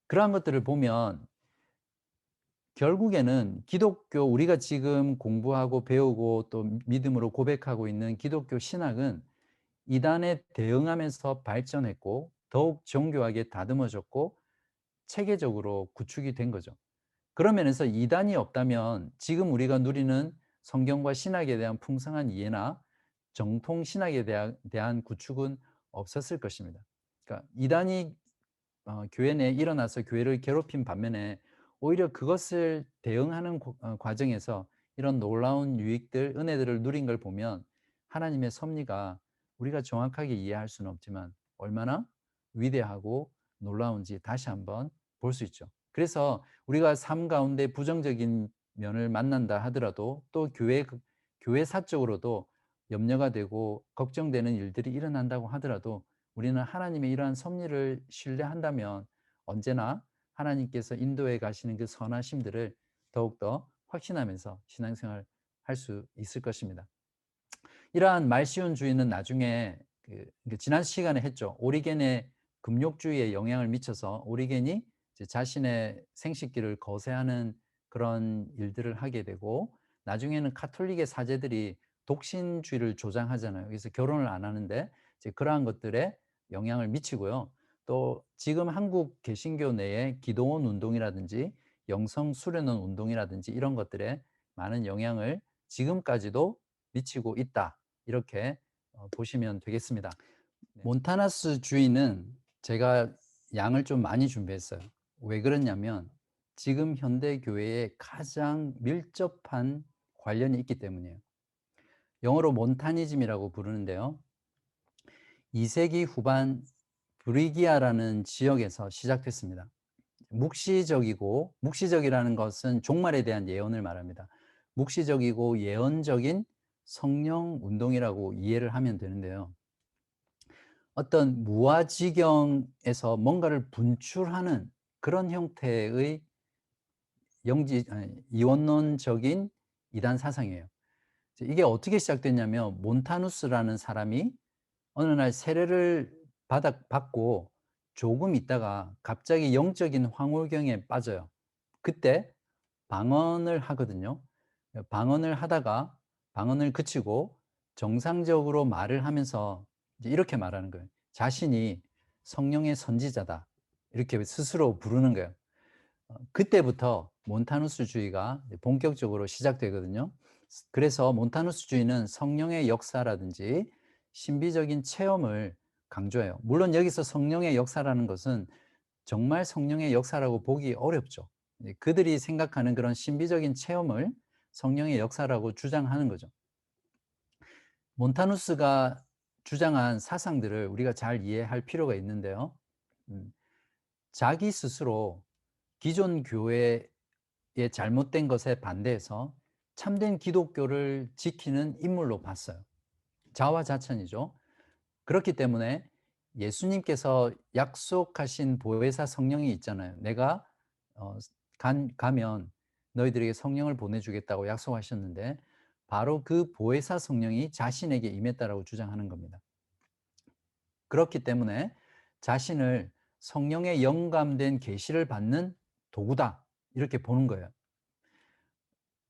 A: 그러한 것들을 보면 결국에는 기독교, 우리가 지금 공부하고 배우고 또 믿음으로 고백하고 있는 기독교 신학은 이단에 대응하면서 발전했고 더욱 정교하게 다듬어졌고 체계적으로 구축이 된 거죠. 그런 면에서 이단이 없다면 지금 우리가 누리는 성경과 신학에 대한 풍성한 이해나 정통 신학에 대한 구축은 없었을 것입니다. 그러니까 이단이 교회 내에 일어나서 교회를 괴롭힌 반면에 오히려 그것을 대응하는 과정에서 이런 놀라운 유익들, 은혜들을 누린 걸 보면 하나님의 섭리가 우리가 정확하게 이해할 수는 없지만 얼마나 위대하고 놀라운지 다시 한번 볼 수 있죠. 그래서 우리가 삶 가운데 부정적인 면을 만난다 하더라도 또 교회사적으로도 염려가 되고 걱정되는 일들이 일어난다고 하더라도 우리는 하나님의 이러한 섭리를 신뢰한다면 언제나 하나님께서 인도해 가시는 그 선하심들을 더욱더 확신하면서 신앙생활 할 수 있을 것입니다. 이러한 말시온주의는 나중에 지난 시간에 했죠. 오리겐의 금욕주의에 영향을 미쳐서 오리겐이 자신의 생식기를 거세하는 그런 일들을 하게 되고 나중에는 카톨릭의 사제들이 독신주의를 조장하잖아요. 그래서 결혼을 안 하는데 이제 그러한 것들에 영향을 미치고요. 또 지금 한국 개신교 내에 기도원 운동이라든지 영성 수련원 운동이라든지 이런 것들에 많은 영향을 지금까지도 미치고 있다. 이렇게 보시면 되겠습니다. 몬타나스 주의는 제가 양을 좀 많이 준비했어요. 왜 그러냐면 지금 현대 교회에 가장 밀접한 관련이 있기 때문이에요. 영어로 몬타니즘이라고 부르는데요. 2세기 후반 브리기아라는 지역에서 시작됐습니다. 묵시적이라는 것은 종말에 대한 예언을 말합니다. 묵시적이고 예언적인 성령 운동이라고 이해를 하면 되는데요. 어떤 무아지경에서 뭔가를 분출하는 그런 형태의 이원론적인 이단 사상이에요. 이게 어떻게 시작됐냐면 몬타누스라는 사람이 어느 날 세례를 받고 조금 있다가 갑자기 영적인 황홀경에 빠져요. 그때 방언을 하거든요. 방언을 하다가 방언을 그치고 정상적으로 말을 하면서 이제 이렇게 말하는 거예요. 자신이 성령의 선지자다. 이렇게 스스로 부르는 거예요. 그때부터 몬타누스주의가 본격적으로 시작되거든요. 그래서 몬타누스주의는 성령의 역사라든지 신비적인 체험을 강조해요. 물론 여기서 성령의 역사라는 것은 정말 성령의 역사라고 보기 어렵죠. 그들이 생각하는 그런 신비적인 체험을 성령의 역사라고 주장하는 거죠. 몬타누스가 주장한 사상들을 우리가 잘 이해할 필요가 있는데요. 음, 자기 스스로 기존 교회의 잘못된 것에 반대해서 참된 기독교를 지키는 인물로 봤어요. 자화자찬이죠. 그렇기 때문에 예수님께서 약속하신 보혜사 성령이 있잖아요. 내가 어 가면 너희들에게 성령을 보내주겠다고 약속하셨는데 바로 그 보혜사 성령이 자신에게 임했다라고 주장하는 겁니다. 그렇기 때문에 자신을 성령의 영감된 계시를 받는 도구다 이렇게 보는 거예요.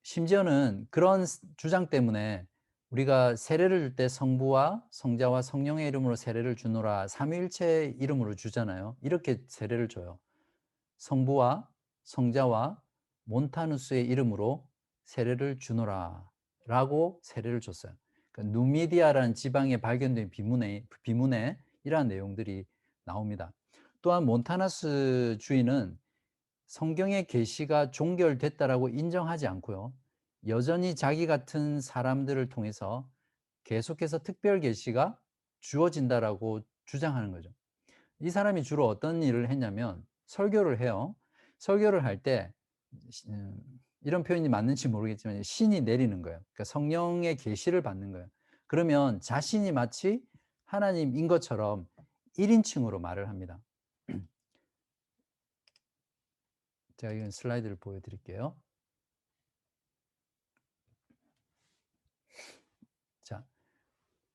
A: 심지어는 그런 주장 때문에 우리가 세례를 줄 때 성부와 성자와 성령의 이름으로 세례를 주노라 삼위일체 이름으로 주잖아요. 이렇게 세례를 줘요. 성부와 성자와 몬타누스의 이름으로 세례를 주노라라고 세례를 줬어요. 그러니까 누미디아라는 지방에 발견된 비문에 이러한 내용들이 나옵니다. 또한 몬타나스 주의는 성경의 계시가 종결됐다라고 인정하지 않고요. 여전히 자기 같은 사람들을 통해서 계속해서 특별 계시가 주어진다라고 주장하는 거죠. 이 사람이 주로 어떤 일을 했냐면 설교를 해요. 설교를 할 때 이런 표현이 맞는지 모르겠지만 신이 내리는 거예요. 그러니까 성령의 계시를 받는 거예요. 그러면 자신이 마치 하나님인 것처럼 1인칭으로 말을 합니다. 제가 이건 슬라이드를 보여드릴게요. 자,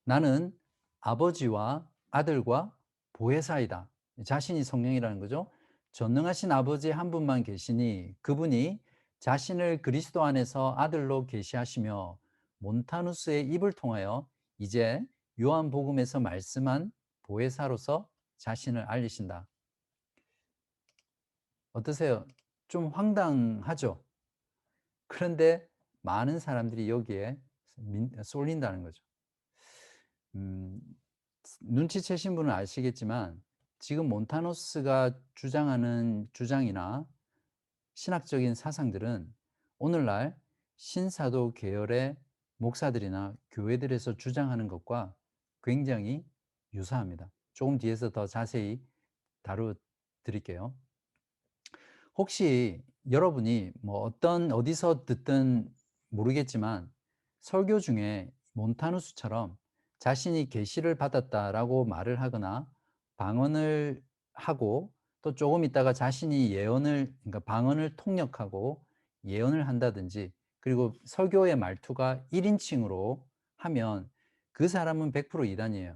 A: 나는 아버지와 아들과 보혜사이다. 자신이 성령이라는 거죠. 전능하신 아버지 한 분만 계시니 그분이 자신을 그리스도 안에서 아들로 계시하시며 몬타누스의 입을 통하여 이제 요한복음에서 말씀한 보혜사로서 자신을 알리신다. 어떠세요? 좀 황당하죠? 그런데 많은 사람들이 여기에 쏠린다는 거죠. 음, 눈치채신 분은 아시겠지만 지금 몬타노스가 주장하는 주장이나 신학적인 사상들은 오늘날 신사도 계열의 목사들이나 교회들에서 주장하는 것과 굉장히 유사합니다. 조금 뒤에서 더 자세히 다루 드릴게요. 혹시 여러분이 뭐 어디서 듣든 모르겠지만 설교 중에 몬타누스처럼 자신이 계시를 받았다라고 말을 하거나 방언을 하고 또 조금 있다가 자신이 그러니까 방언을 통역하고 예언을 한다든지 그리고 설교의 말투가 1인칭으로 하면 그 사람은 100% 이단이에요.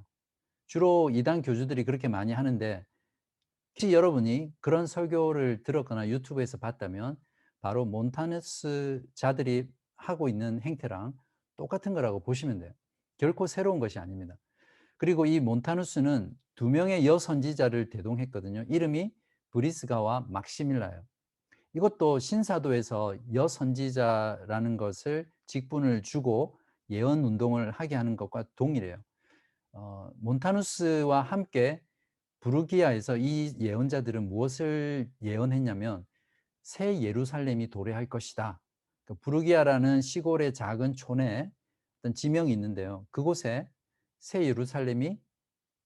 A: 주로 이단 교주들이 그렇게 많이 하는데 혹시 여러분이 그런 설교를 들었거나 유튜브에서 봤다면 바로 몬타누스 자들이 하고 있는 행태랑 똑같은 거라고 보시면 돼요. 결코 새로운 것이 아닙니다. 그리고 이 몬타누스는 두 명의 여선지자를 대동했거든요. 이름이 브리스가와 막시밀라예요. 이것도 신사도에서 여선지자라는 것을 직분을 주고 예언 운동을 하게 하는 것과 동일해요. 몬타누스와 함께 부르기아에서 이 예언자들은 무엇을 예언했냐면 새 예루살렘이 도래할 것이다. 부르기아라는 시골의 작은 촌에 어떤 지명이 있는데요. 그곳에 새 예루살렘이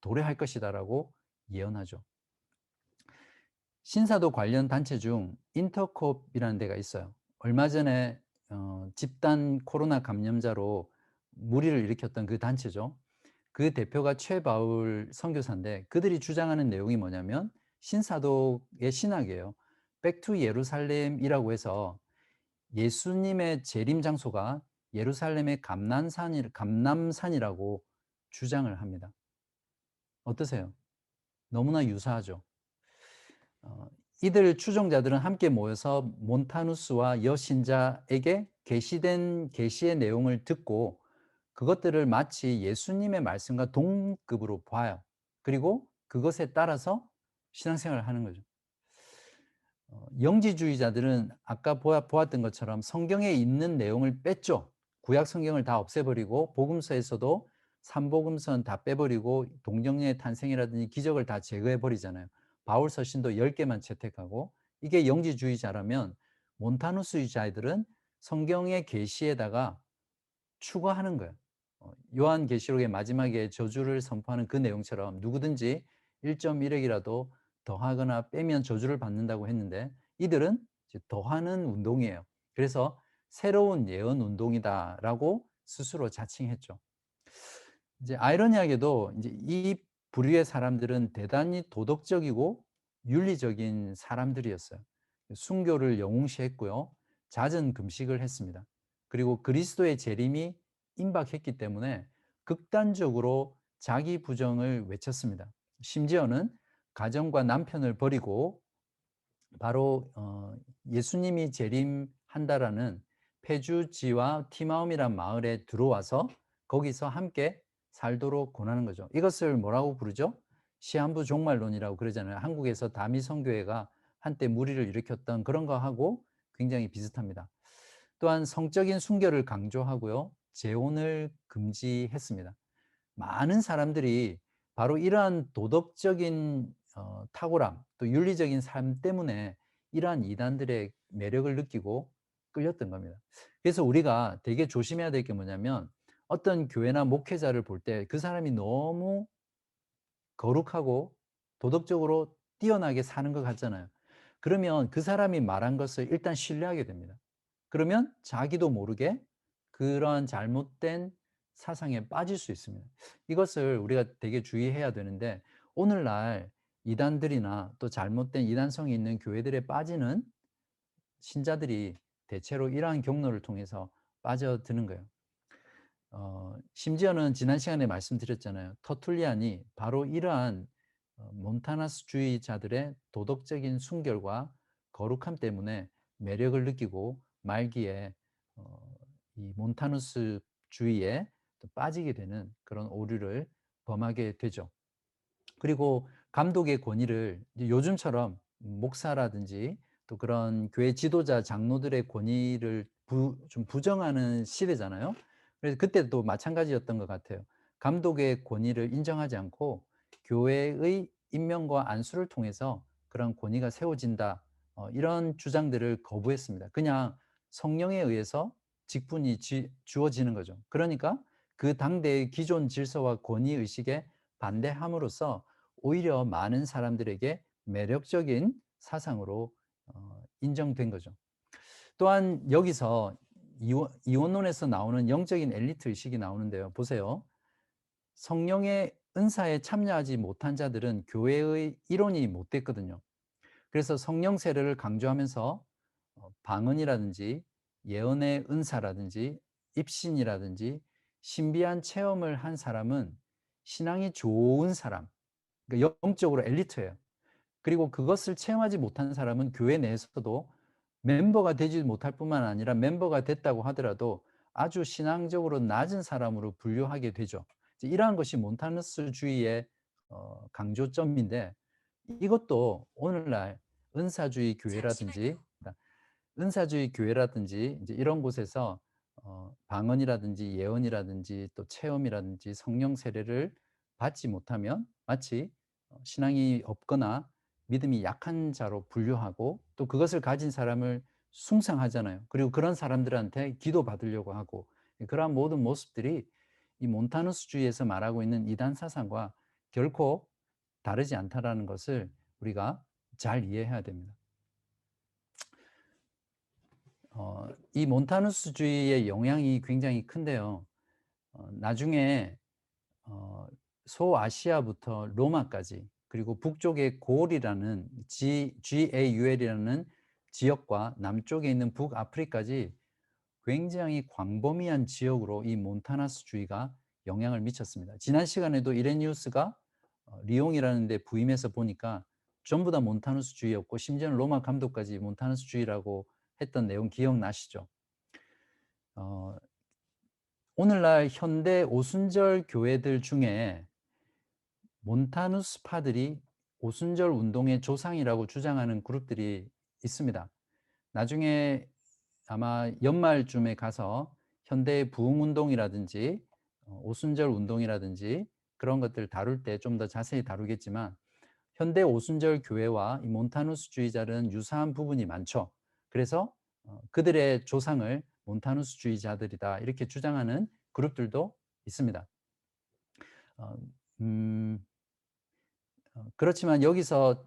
A: 도래할 것이다라고 예언하죠. 신사도 관련 단체 중 인터콥이라는 데가 있어요. 얼마 전에 집단 코로나 감염자로 무리를 일으켰던 그 단체죠. 그 대표가 최바울 선교사인데 그들이 주장하는 내용이 뭐냐면 신사도의 신학이에요. 백투 예루살렘이라고 해서 예수님의 재림 장소가 예루살렘의 감남산이라고 주장을 합니다. 어떠세요? 너무나 유사하죠. 어, 이들 추종자들은 함께 모여서 몬타누스와 여신자에게 계시된 계시의 내용을 듣고 그것들을 마치 예수님의 말씀과 동급으로 봐요. 그리고 그것에 따라서 신앙생활을 하는 거죠. 영지주의자들은 아까 보았던 것처럼 성경에 있는 내용을 뺐죠. 구약 성경을 다 없애버리고 복음서에서도 삼복음서는 다 빼버리고 동정녀의 탄생이라든지 기적을 다 제거해버리잖아요. 바울 서신도 10개만 채택하고, 이게 영지주의자라면 몬타누스주의자들은 성경의 계시에다가 추가하는 거예요. 요한계시록의 마지막에 저주를 선포하는 그 내용처럼 누구든지 1.1핵이라도 더하거나 빼면 저주를 받는다고 했는데, 이들은 이제 더하는 운동이에요. 그래서 새로운 예언 운동이다라고 스스로 자칭했죠. 이제 아이러니하게도 이제 이 부류의 사람들은 대단히 도덕적이고 윤리적인 사람들이었어요. 순교를 영웅시했고요. 잦은 금식을 했습니다. 그리고 그리스도의 재림이 임박했기 때문에 극단적으로 자기 부정을 외쳤습니다. 심지어는 가정과 남편을 버리고 바로 예수님이 재림한다라는 페주지와 티마움이란 마을에 들어와서 거기서 함께 살도록 권하는 거죠. 이것을 뭐라고 부르죠? 시한부 종말론이라고 그러잖아요. 한국에서 다미성교회가 한때 무리를 일으켰던 그런 거하고 굉장히 비슷합니다. 또한 성적인 순결을 강조하고요. 재혼을 금지했습니다. 많은 사람들이 바로 이러한 도덕적인 탁월함, 또 윤리적인 삶 때문에 이러한 이단들의 매력을 느끼고 끌렸던 겁니다. 그래서 우리가 되게 조심해야 될 게 뭐냐면, 어떤 교회나 목회자를 볼 때 그 사람이 너무 거룩하고 도덕적으로 뛰어나게 사는 것 같잖아요. 그러면 그 사람이 말한 것을 일단 신뢰하게 됩니다. 그러면 자기도 모르게 그러한 잘못된 사상에 빠질 수 있습니다. 이것을 우리가 되게 주의해야 되는데, 오늘날 이단들이나 또 잘못된 이단성이 있는 교회들에 빠지는 신자들이 대체로 이러한 경로를 통해서 빠져드는 거예요. 심지어는 지난 시간에 말씀드렸잖아요. 터툴리안이 바로 이러한 몬타나스주의자들의 도덕적인 순결과 거룩함 때문에 매력을 느끼고 말기에 이 몬타누스주의에 또 빠지게 되는 그런 오류를 범하게 되죠. 그리고 감독의 권위를 이제 요즘처럼 목사라든지 또 그런 교회 지도자 장로들의 권위를 좀 부정하는 시대잖아요. 그래서 그때도 마찬가지였던 것 같아요. 감독의 권위를 인정하지 않고 교회의 임명과 안수를 통해서 그런 권위가 세워진다, 이런 주장들을 거부했습니다. 그냥 성령에 의해서 직분이 주어지는 거죠. 그러니까 그 당대의 기존 질서와 권위 의식에 반대함으로써 오히려 많은 사람들에게 매력적인 사상으로 인정된 거죠. 또한 여기서 이원론에서 나오는 영적인 엘리트 의식이 나오는데요. 보세요. 성령의 은사에 참여하지 못한 자들은 교회의 일원이 못 됐거든요. 그래서 성령 세례를 강조하면서 방언이라든지 예언의 은사라든지 입신이라든지 신비한 체험을 한 사람은 신앙이 좋은 사람, 그러니까 영적으로 엘리트예요. 그리고 그것을 체험하지 못한 사람은 교회 내에서도 멤버가 되지 못할 뿐만 아니라 멤버가 됐다고 하더라도 아주 신앙적으로 낮은 사람으로 분류하게 되죠. 이러한 것이 몬타누스주의의 강조점인데, 이것도 오늘날 은사주의 교회라든지 은사주의 교회라든지 이제 이런 곳에서 방언이라든지 예언이라든지 또 체험이라든지 성령 세례를 받지 못하면 마치 신앙이 없거나 믿음이 약한 자로 분류하고, 또 그것을 가진 사람을 숭상하잖아요. 그리고 그런 사람들한테 기도받으려고 하고, 그러한 모든 모습들이 이 몬타누스주의에서 말하고 있는 이단 사상과 결코 다르지 않다라는 것을 우리가 잘 이해해야 됩니다. 이 몬타누스주의의 영향이 굉장히 큰데요. 나중에 소아시아부터 로마까지, 그리고 북쪽의 고을이라는 GAUL이라는 지역과 남쪽에 있는 북아프리까지 굉장히 광범위한 지역으로 이 몬타나스주의가 영향을 미쳤습니다. 지난 시간에도 이레니우스가 리옹이라는 데 부임해서 보니까 전부 다 몬타누스주의였고 심지어는 로마 감독까지 몬타누스주의라고 했던 내용 기억나시죠? 어 오늘날 현대 오순절 교회들 중에 몬타누스파들이 오순절 운동의 조상이라고 주장하는 그룹들이 있습니다. 나중에 아마 연말쯤에 가서 현대 부흥운동이라든지 오순절 운동이라든지 그런 것들 다룰 때 좀 더 자세히 다루겠지만 현대 오순절 교회와 이 몬타누스주의자는 유사한 부분이 많죠. 그래서 그들의 조상을 몬타누스주의자들이다 이렇게 주장하는 그룹들도 있습니다. 어 음 그렇지만 여기서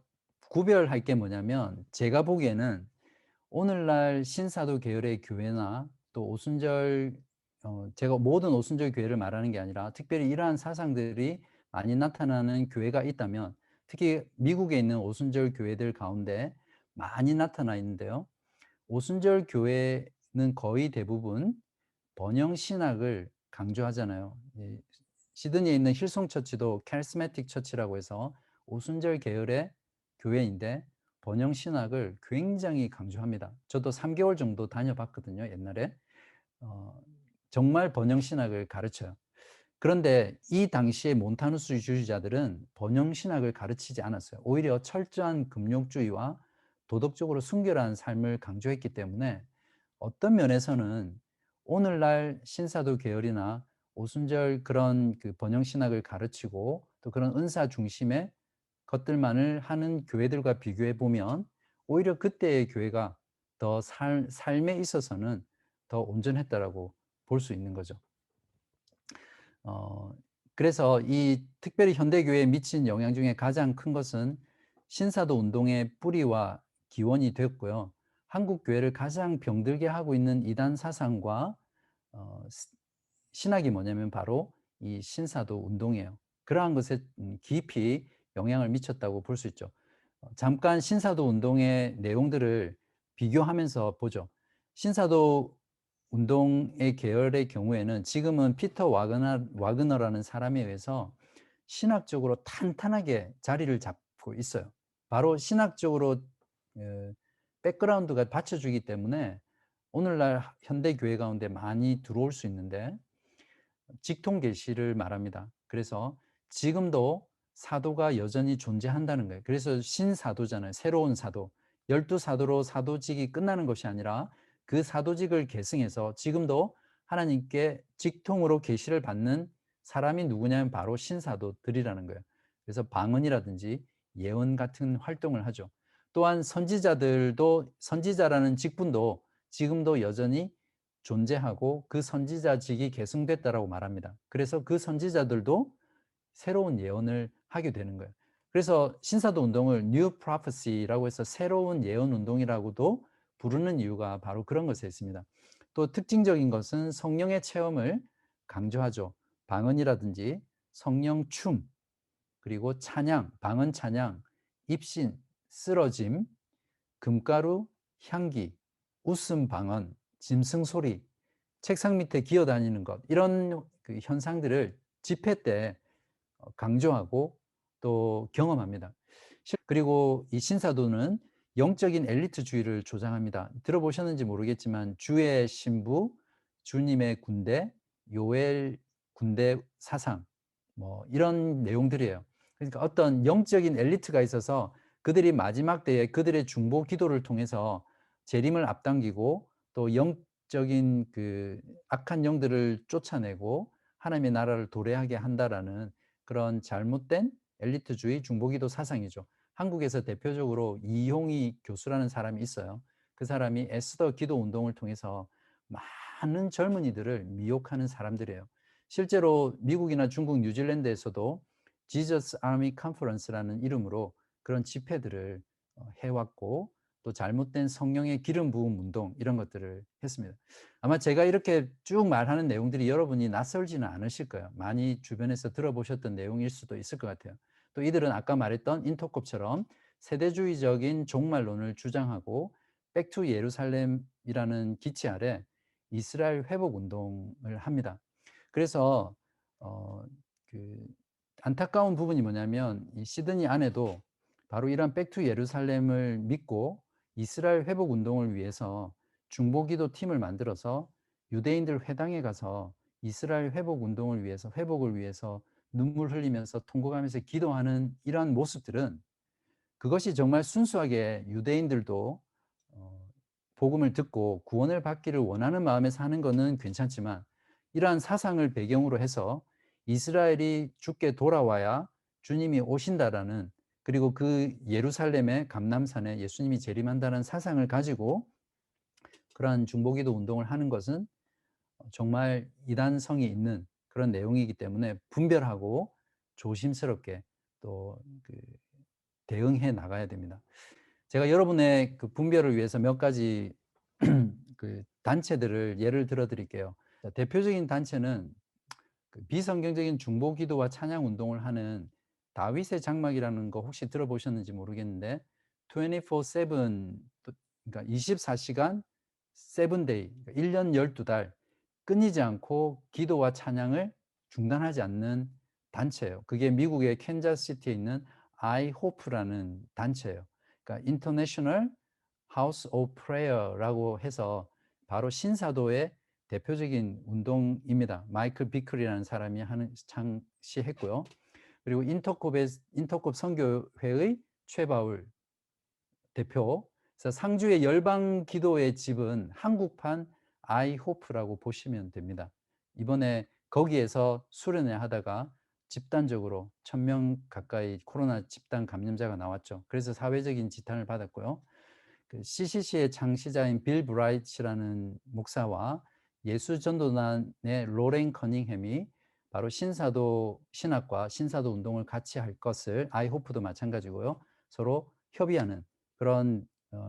A: 구별할 게 뭐냐면 제가 보기에는 오늘날 신사도 계열의 교회나 또 오순절 제가 모든 오순절 교회를 말하는 게 아니라 특별히 이러한 사상들이 많이 나타나는 교회가 있다면 특히 미국에 있는 오순절 교회들 가운데 많이 나타나 있는데요. 오순절 교회는 거의 대부분 번영 신학을 강조하잖아요. 이 시드니에 있는 힐송 처치도 카리스마틱 처치라고 해서 오순절 계열의 교회인데 번영 신학을 굉장히 강조합니다. 저도 3 개월 정도 다녀봤거든요, 옛날에. 어 정말 번영 신학을 가르쳐요. 그런데 이 당시에 몬타누스 주의자들은 번영 신학을 가르치지 않았어요. 오히려 철저한 금욕주의와 도덕적으로 순결한 삶을 강조했기 때문에 어떤 면에서는 오늘날 신사도 계열이나 오순절 그런 그 번영 신학을 가르치고 또 그런 은사 중심의 것들만을 하는 교회들과 비교해 보면 오히려 그때의 교회가 더 삶에 있어서는 더 온전했다라고 볼 수 있는 거죠. 어 그래서 이 특별히 현대 교회에 미친 영향 중에 가장 큰 것은 신사도 운동의 뿌리와 기원이 됐고요. 한국 교회를 가장 병들게 하고 있는 이단 사상과 어 스 신학이 뭐냐면 바로 이 신사도 운동이에요. 그러한 것에 깊이 영향을 미쳤다고 볼 수 있죠. 잠깐 신사도 운동의 내용들을 비교하면서 보죠. 신사도 운동의 계열의 경우에는 지금은 피터 와그너라는 사람에 의해서 신학적으로 탄탄하게 자리를 잡고 있어요. 바로 신학적으로 백그라운드가 받쳐주기 때문에 오늘날 현대 교회 가운데 많이 들어올 수 있는데 직통 계시를 말합니다. 그래서 지금도 사도가 여전히 존재한다는 거예요. 그래서 신사도잖아요. 새로운 사도. 12 사도로 사도직이 끝나는 것이 아니라 그 사도직을 계승해서 지금도 하나님께 직통으로 계시를 받는 사람이 누구냐면 바로 신사도들이라는 거예요. 그래서 방언이라든지 예언 같은 활동을 하죠. 또한 선지자들도 선지자라는 직분도 지금도 여전히 존재하고 그 선지자직이 계승됐다라고 말합니다. 그래서 그 선지자들도 새로운 예언을 하게 되는 거예요. 그래서 신사도 운동을 New Prophecy라고 해서 새로운 예언 운동이라고도 부르는 이유가 바로 그런 것에 있습니다. 또 특징적인 것은 성령의 체험을 강조하죠. 방언이라든지 성령 춤, 그리고 찬양, 방언 찬양, 입신, 쓰러짐, 금가루, 향기, 웃음 방언, 짐승 소리, 책상 밑에 기어다니는 것 이런 그 현상들을 집회 때 강조하고 또 경험합니다. 그리고 이 신사도는 영적인 엘리트주의를 조장합니다. 들어보셨는지 모르겠지만 주의 신부, 주님의 군대, 요엘 군대 사상 뭐 이런 내용들이에요. 그러니까 어떤 영적인 엘리트가 있어서 그들이 마지막 때에 그들의 중보 기도를 통해서 재림을 앞당기고 또 영적인 그 악한 영들을 쫓아내고 하나님의 나라를 도래하게 한다라는 그런 잘못된 엘리트주의 중보기도 사상이죠. 한국에서 대표적으로 이홍희 교수라는 사람이 있어요. 그 사람이 에스더 기도 운동을 통해서 많은 젊은이들을 미혹하는 사람들이에요. 실제로 미국이나 중국, 뉴질랜드에서도 지저스 아미 컨퍼런스라는 이름으로 그런 집회들을 해왔고 또 잘못된 성령의 기름 부음 운동 이런 것들을 했습니다. 아마 제가 이렇게 쭉 말하는 내용들이 여러분이 낯설지는 않으실 거예요. 많이 주변에서 들어보셨던 내용일 수도 있을 것 같아요. 또 이들은 아까 말했던 인터콥처럼 세대주의적인 종말론을 주장하고 백투 예루살렘이라는 기치 아래 이스라엘 회복 운동을 합니다. 그래서 어, 그 안타까운 부분이 뭐냐면 이 시드니 안에도 바로 이런 백투 예루살렘을 믿고 이스라엘 회복 운동을 위해서 중보기도 팀을 만들어서 유대인들 회당에 가서 이스라엘 회복 운동을 위해서 회복을 위해서 눈물 흘리면서 통곡하면서 기도하는 이러한 모습들은 그것이 정말 순수하게 유대인들도 어 복음을 듣고 구원을 받기를 원하는 마음에서 하는 거는 괜찮지만 이러한 사상을 배경으로 해서 이스라엘이 주께 돌아와야 주님이 오신다라는, 그리고 그 예루살렘의 감람산에 예수님이 재림한다는 사상을 가지고 그러한 중보기도 운동을 하는 것은 정말 이단성이 있는 그런 내용이기 때문에 분별하고 조심스럽게 또 대응해 나가야 됩니다. 제가 여러분의 그 분별을 위해서 몇 가지 그 단체들을 예를 들어 드릴게요. 자, 대표적인 단체는 그 비성경적인 중보 기도와 찬양 운동을 하는 다윗의 장막이라는 거 혹시 들어보셨는지 모르겠는데 24/7, 그러니까 24시간 7day, 그러니까 1년 12달 끊이지 않고 기도와 찬양을 중단하지 않는 단체예요. 그게 미국의 캔자스시티에 있는 IHOPE라는 단체예요. 그러니까 International House of Prayer라고 해서 바로 신사도의 대표적인 운동입니다. 마이클 비클이라는 사람이 창시했고요. 그리고 인터콥 선교회의 최바울 대표. 그래서 상주의 열방 기도의 집은 한국판 아이호프라고 보시면 됩니다. 이번에 거기에서 수련회 하다가 집단적으로 1,000명 가까이 코로나 집단 감염자가 나왔죠. 그래서 사회적인 지탄을 받았고요. 그 CCC의 창시자인 빌 브라이트라는 목사와 예수 전도단의 로렌 커닝햄이 바로 신사도 신학과 신사도 운동을 같이 할 것을, 아이호프도 마찬가지고요, 서로 협의하는 그런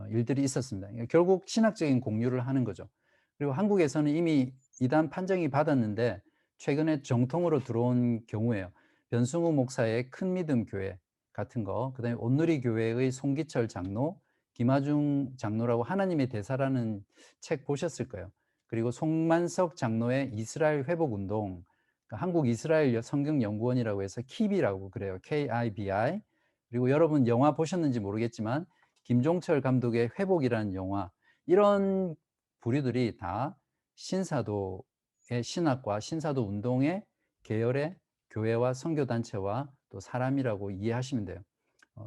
A: 일들이 있었습니다. 그러니까 결국 신학적인 공유를 하는 거죠. 그리고 한국에서는 이미 이단 판정이 받았는데 최근에 정통으로 들어온 경우에요. 변승우 목사의 큰 믿음 교회 같은 거, 그다음에 온누리 교회의 송기철 장로, 김하중 장로라고 하나님의 대사라는 책 보셨을 거예요. 그리고 송만석 장로의 이스라엘 회복 운동, 그러니까 한국 이스라엘 성경연구원이라고 해서 KIBI라고 그래요. KIBI. 그리고 여러분 영화 보셨는지 모르겠지만 김종철 감독의 회복이라는 영화, 이런 부류들이 다 신사도의 신학과 신사도 운동의 계열의 교회와 선교단체와 또 사람이라고 이해하시면 돼요.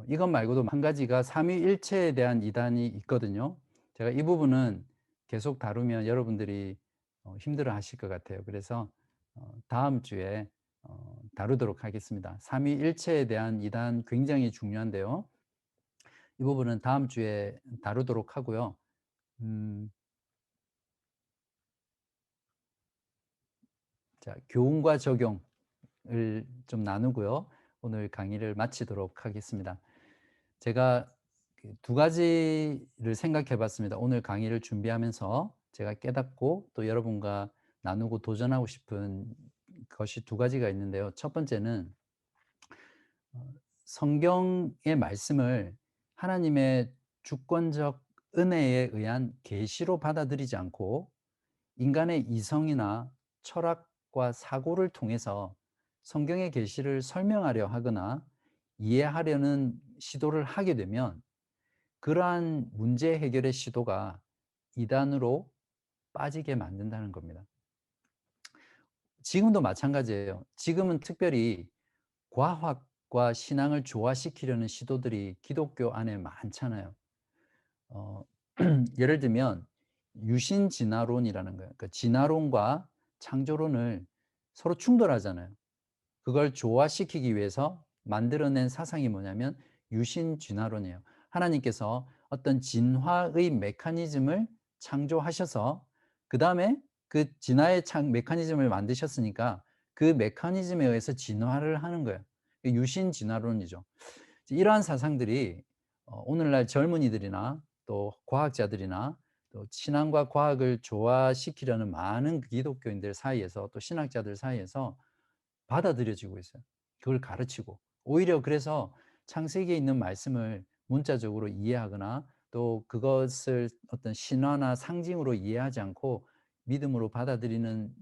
A: 이것 말고도 한 가지가 삼위일체에 대한 이단이 있거든요. 제가 이 부분은 계속 다루면 여러분들이 힘들어 하실 것 같아요. 그래서 다음 주에 다루도록 하겠습니다. 삼위일체에 대한 이단 굉장히 중요한데요. 이 부분은 다음 주에 다루도록 하고요. 음, 자, 교훈과 적용을 좀 나누고요. 오늘 강의를 마치도록 하겠습니다. 제가 두 가지를 생각해 봤습니다. 오늘 강의를 준비하면서 제가 깨닫고 또 여러분과 나누고 도전하고 싶은 것이 두 가지가 있는데요. 첫 번째는 성경의 말씀을 하나님의 주권적 은혜에 의한 계시로 받아들이지 않고 인간의 이성이나 철학과 사고를 통해서 성경의 계시를 설명하려 하거나 이해하려는 시도를 하게 되면 그러한 문제 해결의 시도가 이단으로 빠지게 만든다는 겁니다. 지금도 마찬가지예요. 지금은 특별히 과학과 신앙을 조화시키려는 시도들이 기독교 안에 많잖아요. 어 예를 들면 유신진화론이라는 거예요. 그러니까 진화론과 창조론을 서로 충돌하잖아요. 그걸 조화시키기 위해서 만들어낸 사상이 뭐냐면 유신진화론이에요. 하나님께서 어떤 진화의 메커니즘을 창조하셔서 그다음에 그 진화의 메커니즘을 만드셨으니까 그 메커니즘에 의해서 진화를 하는 거예요. 유신진화론이죠. 이러한 사상들이 오늘날 젊은이들이나 또 과학자들이나 또 신앙과 과학을 조화시키려는 많은 기독교인들 사이에서 또 신학자들 사이에서 받아들여지고 있어요. 그걸 가르치고. 오히려 그래서 창세기에 있는 말씀을 문자적으로 이해하거나 또 그것을 어떤 신화나 상징으로 이해하지 않고 믿음으로 받아들이는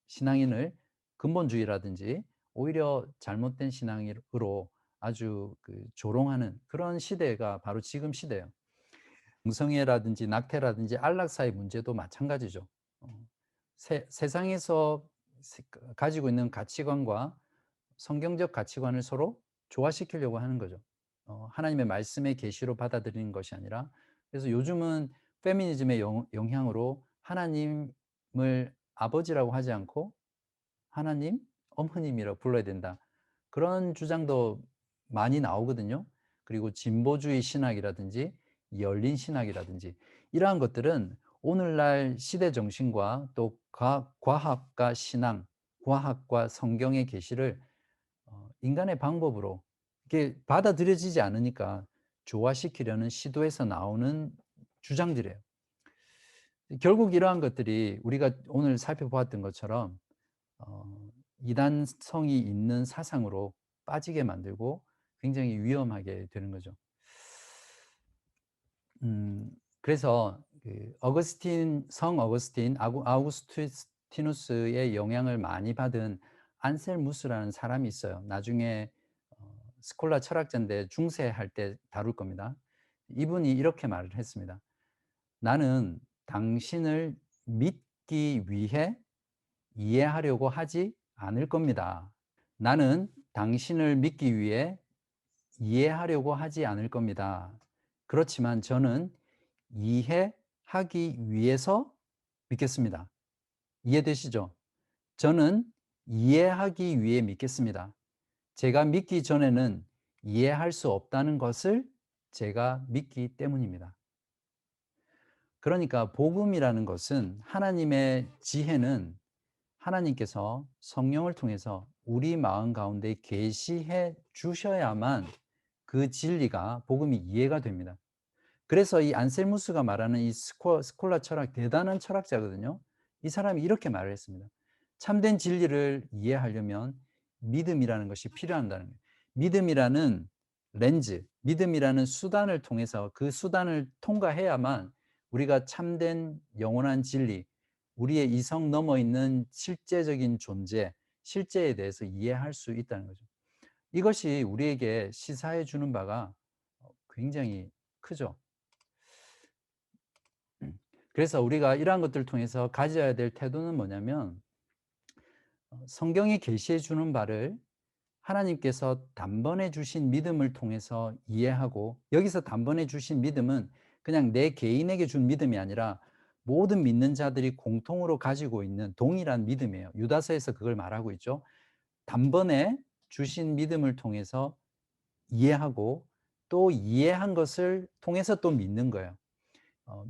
A: 신앙인을 근본주의라든지 오히려 잘못된 신앙으로 아주 그 조롱하는 그런 시대가 바로 지금 시대예요. 동성애라든지 낙태라든지 안락사의 문제도 마찬가지죠. 어 세상에서 가지고 있는 가치관과 성경적 가치관을 서로 조화시키려고 하는 거죠. 하나님의 말씀의 계시로 받아들이는 것이 아니라. 그래서 요즘은 페미니즘의 영향으로 하나님을 아버지라고 하지 않고 하나님, 어머님이라고 불러야 된다. 그런 주장도 많이 나오거든요. 그리고 진보주의 신학이라든지 열린 신학이라든지 이러한 것들은 오늘날 시대 정신과 또 과학과 신앙, 과학과 성경의 계시를 인간의 방법으로 이게 받아들여지지 않으니까 조화시키려는 시도에서 나오는 주장들이에요. 결국 이러한 것들이 우리가 오늘 살펴보았던 것처럼 이단성이 있는 사상으로 빠지게 만들고 굉장히 위험하게 되는 거죠. 그래서 그 성 어거스틴, 아우구스티누스의 영향을 많이 받은 안셀무스라는 사람이 있어요. 나중에 스콜라 철학자인데 중세할 때 다룰 겁니다. 이분이 이렇게 말을 했습니다. "나는 당신을 믿기 위해 이해하려고 하지 않을 겁니다. 나는 당신을 믿기 위해 이해하려고 하지 않을 겁니다. 그렇지만 저는 이해하기 위해서 믿겠습니다." 이해되시죠? 저는 이해하기 위해 믿겠습니다. 제가 믿기 전에는 이해할 수 없다는 것을 제가 믿기 때문입니다. 그러니까 복음이라는 것은 하나님의 지혜는 하나님께서 성령을 통해서 우리 마음 가운데 계시해 주셔야만 그 진리가 복음이 이해가 됩니다. 그래서 이 안셀무스가 말하는 이 스콜라 철학 대단한 철학자거든요. 이 사람이 이렇게 말을 했습니다. 참된 진리를 이해하려면 믿음이라는 것이 필요한다는 거예요. 믿음이라는 렌즈, 믿음이라는 수단을 통해서 그 수단을 통과해야만 우리가 참된 영원한 진리, 우리의 이성 넘어 있는 실제적인 존재, 실제에 대해서 이해할 수 있다는 거죠. 이것이 우리에게 시사해 주는 바가 굉장히 크죠. 그래서 우리가 이러한 것들을 통해서 가져야 될 태도는 뭐냐면 성경이 계시해 주는 바를 하나님께서 단번에 주신 믿음을 통해서 이해하고, 여기서 단번에 주신 믿음은 그냥 내 개인에게 준 믿음이 아니라 모든 믿는 자들이 공통으로 가지고 있는 동일한 믿음이에요. 유다서에서 그걸 말하고 있죠. 단번에 주신 믿음을 통해서 이해하고 또 이해한 것을 통해서 또 믿는 거예요. 어,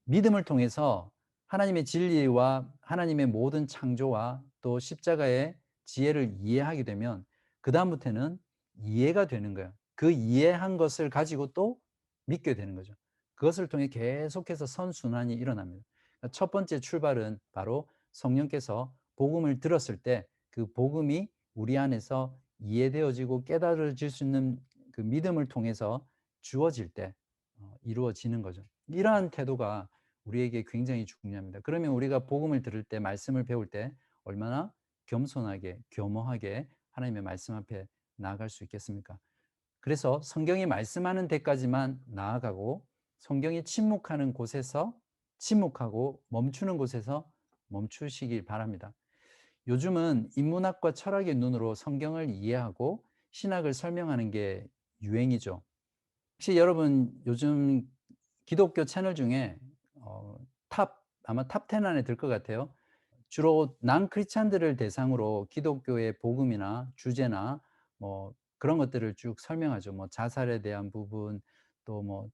A: 믿음을 통해서 하나님의 진리와 하나님의 모든 창조와 또 십자가의 지혜를 이해하게 되면 그다음부터는 이해가 되는 거예요. 그 이해한 것을 가지고 또 믿게 되는 거죠. 그것을 통해 계속해서 선순환이 일어납니다. 그러니까 첫 번째 출발은 바로 성령께서 복음을 들었을 때 그 복음이 우리 안에서 이해되어지고 깨달아질 수 있는 그 믿음을 통해서 주어질 때 이루어지는 거죠. 이러한 태도가 우리에게 굉장히 중요합니다. 그러면 우리가 복음을 들을 때, 말씀을 배울 때 얼마나 겸손하게, 겸허하게 하나님의 말씀 앞에 나아갈 수 있겠습니까? 그래서 성경이 말씀하는 데까지만 나아가고 성경이 침묵하는 곳에서 침묵하고 멈추는 곳에서 멈추시길 바랍니다. 요즘은 인문학과 철학의 눈으로 성경을 이해하고 신학을 설명하는 게 유행이죠. 혹시 여러분 요즘 기독교 채널 중에 어 아마 탑10 안에 들 것 같아요. 주로 난크리스찬들을 대상으로 기독교의 복음이나 주제나 뭐 그런 것들을 쭉 설명하죠. 뭐 자살에 대한 부분, 또 뭐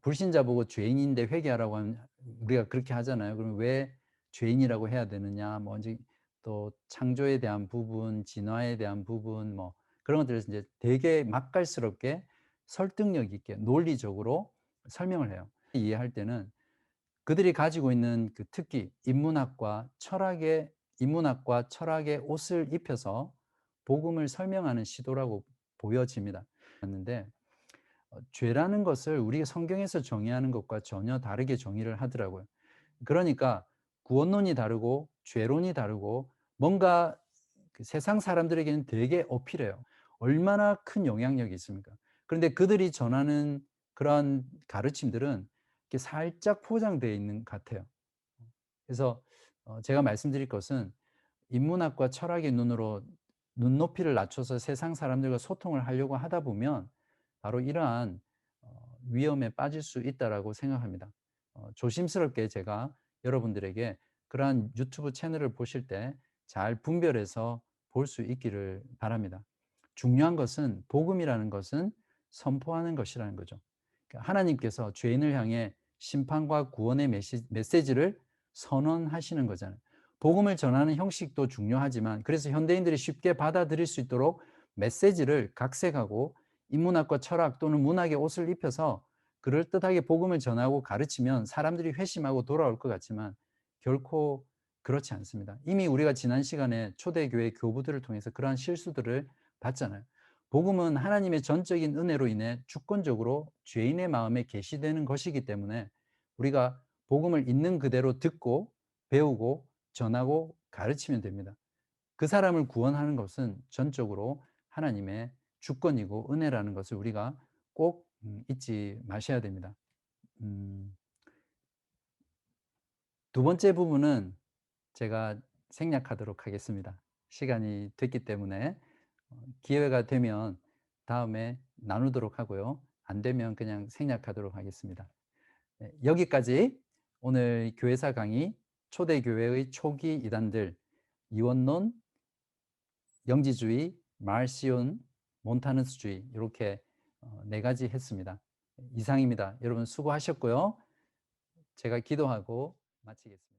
A: 불신자 보고 죄인인데 회개하라고 하면 우리가 그렇게 하잖아요. 그러면 왜 죄인이라고 해야 되느냐, 뭐 이제 또 창조에 대한 부분, 진화에 대한 부분, 뭐 그런 것들을 이제 되게 맛깔스럽게 설득력 있게 논리적으로 설명을 해요. 이해할 때는 그들이 가지고 있는 그 특기, 인문학과 철학의 옷을 입혀서 복음을 설명하는 시도라고 보여집니다. 는데 죄라는 것을 우리가 성경에서 정의하는 것과 전혀 다르게 정의를 하더라고요. 그러니까 구원론이 다르고 죄론이 다르고 뭔가 그 세상 사람들에게는 되게 어필해요. 얼마나 큰 영향력이 있습니까? 그런데 그들이 전하는 그러한 가르침들은 이렇게 살짝 포장되어 있는 것 같아요. 그래서 제가 말씀드릴 것은 인문학과 철학의 눈으로 눈높이를 낮춰서 세상 사람들과 소통을 하려고 하다 보면 바로 이러한 위험에 빠질 수 있다라고 생각합니다. 조심스럽게 제가 여러분들에게 그러한 유튜브 채널을 보실 때 잘 분별해서 볼 수 있기를 바랍니다. 중요한 것은 복음이라는 것은 선포하는 것이라는 거죠. 그러니까 하나님께서 죄인을 향해 심판과 구원의 메시지를 선언하시는 거잖아요. 복음을 전하는 형식도 중요하지만 그래서 현대인들이 쉽게 받아들일 수 있도록 메시지를 각색하고 인문학과 철학 또는 문학의 옷을 입혀서 그럴듯하게 복음을 전하고 가르치면 사람들이 회심하고 돌아올 것 같지만 결코 그렇지 않습니다. 이미 우리가 지난 시간에 초대교회 교부들을 통해서 그러한 실수들을 봤잖아요. 복음은 하나님의 전적인 은혜로 인해 주권적으로 죄인의 마음에 계시되는 것이기 때문에 우리가 복음을 있는 그대로 듣고 배우고 전하고 가르치면 됩니다. 그 사람을 구원하는 것은 전적으로 하나님의 주권이고 은혜라는 것을 우리가 꼭 잊지 마셔야 됩니다. 음, 두 번째 부분은 제가 생략하도록 하겠습니다. 시간이 됐기 때문에 기회가 되면 다음에 나누도록 하고요. 안 되면 그냥 생략하도록 하겠습니다. 네, 여기까지 오늘 교회사 강의 초대교회의 초기 이단들 이원론, 영지주의, 말시온, 몬타누스주의 이렇게 네 가지 했습니다. 이상입니다. 여러분 수고하셨고요. 제가 기도하고 마치겠습니다.